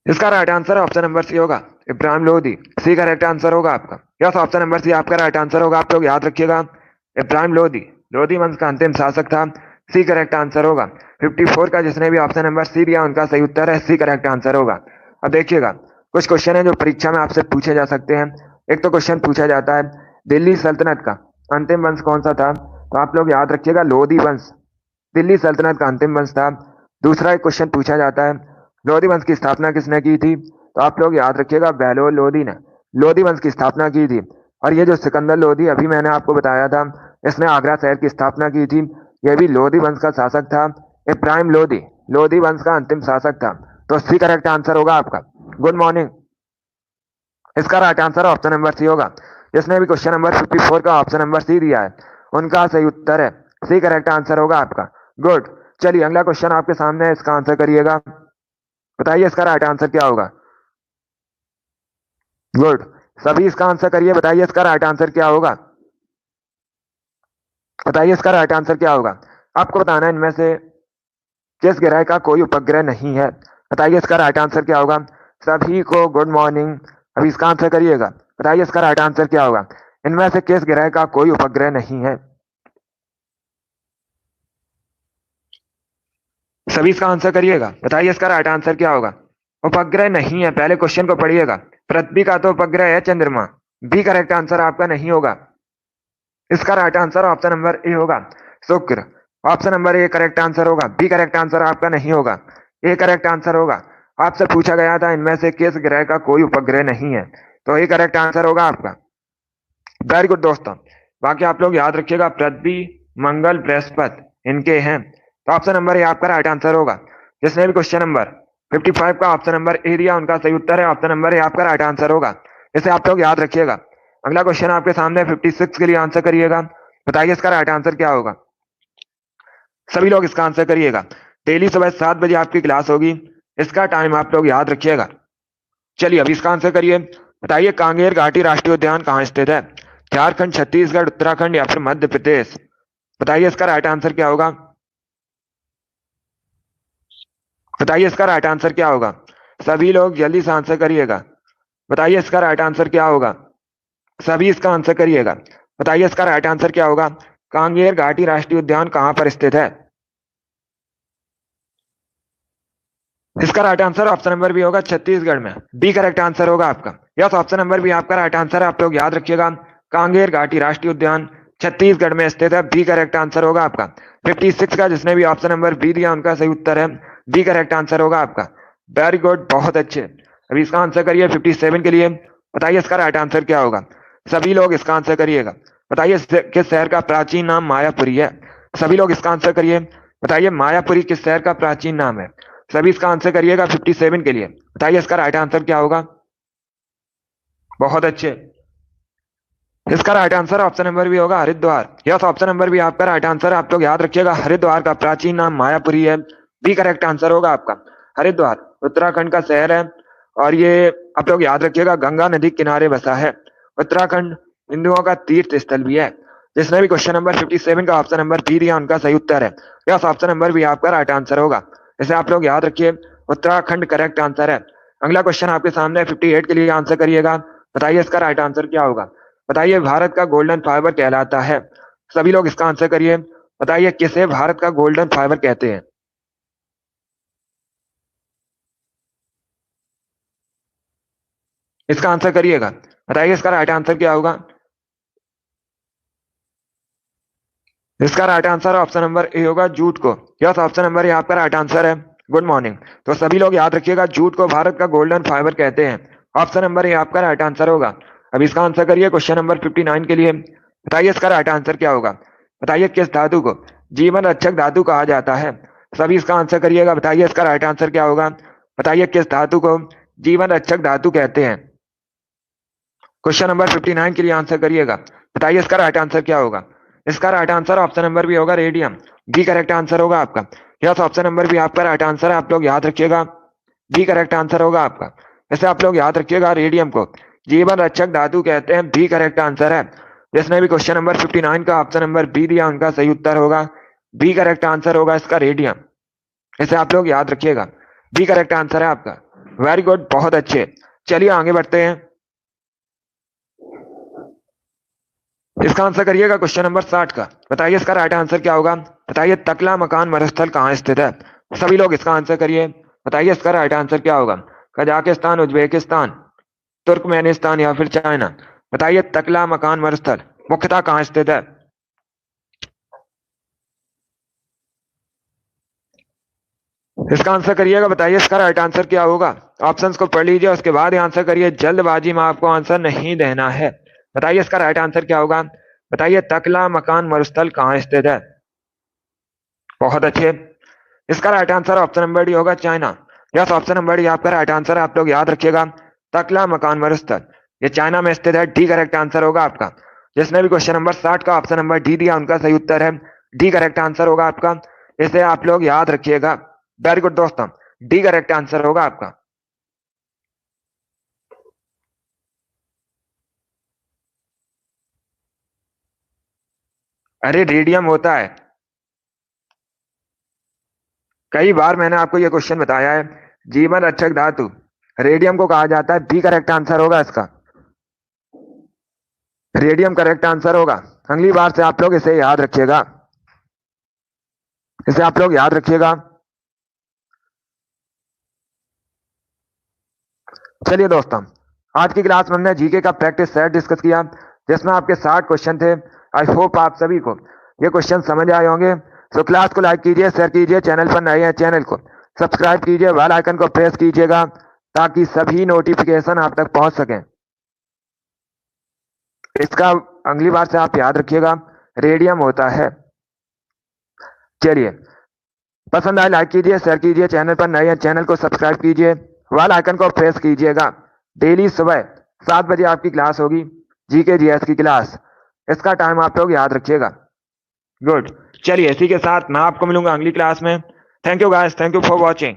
इसका right answer option number C होगा, Ibrahim Lodi. C correct answer होगा आपका। यस, ऑप्शन नंबर सी आपका राइट आंसर होगा। आप लोग याद रखिएगा, इब्राहिम लोधी लोधी वंश का अंतिम शासक था। सी करेक्ट आंसर होगा। 54 का जिसने भी ऑप्शन नंबर सी दिया उनका सही उत्तर है, सी करेक्ट आंसर होगा। अब देखिएगा कुछ क्वेश्चन है जो परीक्षा में आपसे पूछे जा सकते हैं। एक तो क्वेश्चन पूछा जाता है, दिल्ली सल्तनत का अंतिम वंश कौन सा था। तो आप लोग याद रखिएगा, लोधी वंश दिल्ली सल्तनत का अंतिम वंश था। दूसरा एक क्वेश्चन पूछा जाता है, लोधी वंश की स्थापना किसने की थी। तो आप लोग याद रखिएगा, बहलोल लोधी ने लोधी वंश की स्थापना की थी। और ये जो सिकंदर लोधी अभी मैंने आपको बताया था, इसने आगरा शहर की स्थापना की थी। यह भी लोधी वंश का शासक था। इब्राहिम लोधी लोधी वंश का अंतिम शासक था। तो सी करेक्ट आंसर होगा आपका। Good morning. इसका right answer option number C होगा। जिसने भी क्वेश्चन नंबर 54 का ऑप्शन नंबर सी दिया है उनका सही उत्तर है, सी करेक्ट आंसर होगा आपका, गुड। चलिए अगला क्वेश्चन आपके सामने है, इसका आंसर करिएगा। बताइए इसका राइट आंसर क्या होगा। गुड, सभी इसका आंसर करिए। बताइए इसका राइट आंसर क्या होगा। बताइए इसका राइट आंसर क्या होगा। आपको बताना है इनमें से किस ग्रह का कोई उपग्रह नहीं है। बताइए इसका राइट आंसर क्या होगा। सभी को गुड मॉर्निंग। अभी इसका आंसर करिएगा। बताइए इसका राइट आंसर क्या होगा। इनमें से किस ग्रह का कोई उपग्रह नहीं है। सभी इसका आंसर करिएगा। बताइए इसका राइट आंसर क्या होगा। उपग्रह नहीं है, पहले क्वेश्चन को पढ़िएगा। पृथ्वी का तो उपग्रह है चंद्रमा। बी करेक्ट आंसर आपका नहीं होगा। इसका right answer option number A होगा शुक्र। Option number A correct answer होगा। बी करेक्ट आंसर आपका नहीं होगा, ए करेक्ट आंसर होगा। आपसे पूछा गया था इनमें से किस ग्रह का कोई उपग्रह नहीं है, तो ए करेक्ट आंसर होगा आपका। वेरी गुड दोस्तों। बाकी आप लोग याद रखिएगा, पृथ्वी, मंगल, बृहस्पति इनके हैं, तो ऑप्शन नंबर ए आपका राइट आंसर होगा। जिसने भी क्वेश्चन नंबर 55 का ऑप्शन नंबर ए दिया उनका सही उत्तर है ऑप्शन नंबर ए आपका राइट आंसर होगा। इसे आप लोग याद रखिएगा। अगला क्वेश्चन आपके सामने 56 के लिए आंसर करिएगा। बताइए इसका राइट आंसर क्या होगा। सभी लोग इसका आंसर करिएगा। डेली सुबह 7 बजे आपकी क्लास होगी, इसका टाइम आप लोग याद रखिएगा। चलिए अभी इसका आंसर करिए। बताइए कांगेर घाटी राष्ट्रीय उद्यान कहाँ स्थित है। झारखंड, छत्तीसगढ़, उत्तराखंड या फिर मध्य प्रदेश। बताइए इसका राइट आंसर क्या होगा। बताइए इसका राइट आंसर क्या होगा। सभी लोग जल्दी से आंसर करिएगा। बताइए इसका राइट आंसर क्या होगा। सभी इसका आंसर करिएगा। बताइए इसका राइट आंसर क्या होगा। कांगेर घाटी राष्ट्रीय उद्यान कहाँ पर स्थित है। इसका right answer option number B होगा छत्तीसगढ़ में। बी करेक्ट आंसर होगा आपका। यस, ऑप्शन नंबर बी आपका राइट आंसर है। आप लोग याद रखिएगा, कांगेर घाटी राष्ट्रीय उद्यान छत्तीसगढ़ में स्थित है। बी करेक्ट आंसर होगा आपका। 56 का जिसने भी ऑप्शन नंबर बी दिया उनका सही उत्तर है बी करेक्ट आंसर होगा आपका। वेरी गुड, बहुत अच्छे। अभी इसका आंसर करिए 57 के लिए। बताइए इसका राइट आंसर क्या होगा। सभी लोग इसका आंसर करिएगा। बताइए किस शहर का प्राचीन नाम मायापुरी है। सभी लोग इसका आंसर करिए। बताइए मायापुरी किस शहर का प्राचीन नाम है। सभी इसका आंसर करिएगा 57 के लिए। बताइए इसका राइट आंसर क्या होगा। बहुत अच्छे। इसका राइट आंसर ऑप्शन नंबर भी होगा हरिद्वार। यस, ऑप्शन नंबर भी आपका राइट आंसर है। आप लोग याद रखिएगा, हरिद्वार का प्राचीन नाम मायापुरी है। बी करेक्ट आंसर होगा आपका। हरिद्वार उत्तराखंड का शहर है और ये आप लोग याद रखिएगा गंगा नदी किनारे बसा है। उत्तराखंड हिंदुओं का तीर्थ स्थल भी है। जिसने भी क्वेश्चन नंबर 57 का ऑप्शन नंबर बी दिया उनका सही उत्तर है। यस, ऑप्शन नंबर भी आपका राइट आंसर होगा। इसे आप लोग याद रखिए, उत्तराखंड करेक्ट आंसर है। अगला क्वेश्चन आपके सामने 58 के लिए आंसर करिएगा। बताइए इसका राइट आंसर क्या होगा। बताइए भारत का गोल्डन फाइबर कहलाता है। सभी लोग इसका आंसर करिए। बताइए किसे भारत का गोल्डन फाइबर कहते हैं। इसका आंसर करिएगा। बताइए इसका राइट आंसर क्या होगा। इसका right answer option number A होगा जूट को। यस, ऑप्शन नंबर ए आपका राइट आंसर है। Good morning. तो सभी लोग याद रखिएगा, जूट को भारत का गोल्डन फाइबर कहते हैं। ऑप्शन नंबर ए आपका राइट आंसर होगा। अब इसका आंसर करिए क्वेश्चन नंबर 59 के लिए। बताइए इसका राइट आंसर क्या होगा। बताइए किस धातु को जीवन रक्षक धातु कहा जाता है। सभी इसका आंसर करिएगा। बताइए इसका राइट आंसर क्या होगा। बताइए किस धातु को जीवन रक्षक धातु कहते हैं। क्वेश्चन नंबर 59 के लिए आंसर करिएगा। बताइए इसका राइट आंसर क्या होगा। इसका राइट आंसर ऑप्शन नंबर भी होगा रेडियम। बी करेक्ट आंसर होगा आपका। यस, ऑप्शन नंबर भी आपका राइट आंसर है। आप लोग याद रखिएगा, बी करेक्ट आंसर होगा आपका। इसे आप लोग याद रखिएगा, रेडियम को जीवन रक्षक धातु कहते हैं। बी करेक्ट आंसर है। जिसने भी क्वेश्चन नंबर 59 का ऑप्शन नंबर बी दिया उनका सही उत्तर होगा बी करेक्ट आंसर होगा इसका रेडियम। इसे आप लोग याद रखिएगा, बी करेक्ट आंसर है आपका। वेरी गुड, बहुत अच्छे। चलिए आगे बढ़ते हैं। इसका आंसर करिएगा क्वेश्चन नंबर 60 का। बताइए इसका राइट आंसर क्या होगा। बताइए तकला मकान मरुस्थल कहाँ स्थित है। सभी लोग इसका आंसर करिए। बताइए इसका राइट आंसर क्या होगा। कजाकिस्तान, उज्बेकिस्तान, तुर्कमेनिस्तान या फिर चाइना। बताइए तकला मकान मरुस्थल मुख्यतः कहाँ स्थित है। इसका आंसर करिएगा। बताइए इसका राइट आंसर क्या होगा। ऑप्शंस को पढ़ लीजिए, उसके बाद ही आंसर करिए। जल्दबाजी में आपको आंसर नहीं देना है। बताइए इसका राइट आंसर क्या होगा। बताइए तकला मकान मरुस्थल कहाँ स्थित है। बहुत अच्छे। इसका right answer option number D होगा China. Yes, option number D आपका राइट आंसर है। आप लोग याद रखिएगा, तकला मकान मरुस्थल ये चाइना में स्थित है। डी करेक्ट आंसर होगा आपका। जिसने भी क्वेश्चन नंबर 60 का ऑप्शन नंबर डी दिया उनका सही उत्तर है डी करेक्ट आंसर होगा आपका। इसे आप लोग याद रखिएगा। वेरी गुड दोस्तों, डी करेक्ट आंसर होगा आपका। अरे रेडियम होता है। कई बार मैंने आपको यह क्वेश्चन बताया है। जीवन रक्षक धातु रेडियम को कहा जाता है। बी करेक्ट आंसर होगा इसका। रेडियम करेक्ट आंसर होगा। अगली बार से आप लोग इसे याद रखिएगा। इसे आप लोग याद रखिएगा। चलिए दोस्तों, आज की क्लास में हमने जीके का प्रैक्टिस सेट डिस्कस किया, जिसमें आपके 60 क्वेश्चन थे। आई होप आप सभी को ये क्वेश्चन समझ आए होंगे। तो क्लास को लाइक कीजिए, शेयर कीजिए, चैनल पर नए हैं चैनल को सब्सक्राइब कीजिए, बेल आइकन को प्रेस कीजिएगा ताकि सभी नोटिफिकेशन आप तक पहुंच सकें। इसका अगली बार से आप याद रखिएगा, रेडियम होता है। चलिए, पसंद आए लाइक कीजिए, शेयर कीजिए, चैनल पर नए हैं चैनल को सब्सक्राइब कीजिए, बेल आइकन को प्रेस कीजिएगा। डेली सुबह 7 बजे आपकी क्लास होगी, जीके जीएस की क्लास। इसका टाइम आप लोग याद रखिएगा। गुड, चलिए इसी के साथ मैं आपको मिलूंगा अगली क्लास में। Thank you guys, thank you for watching.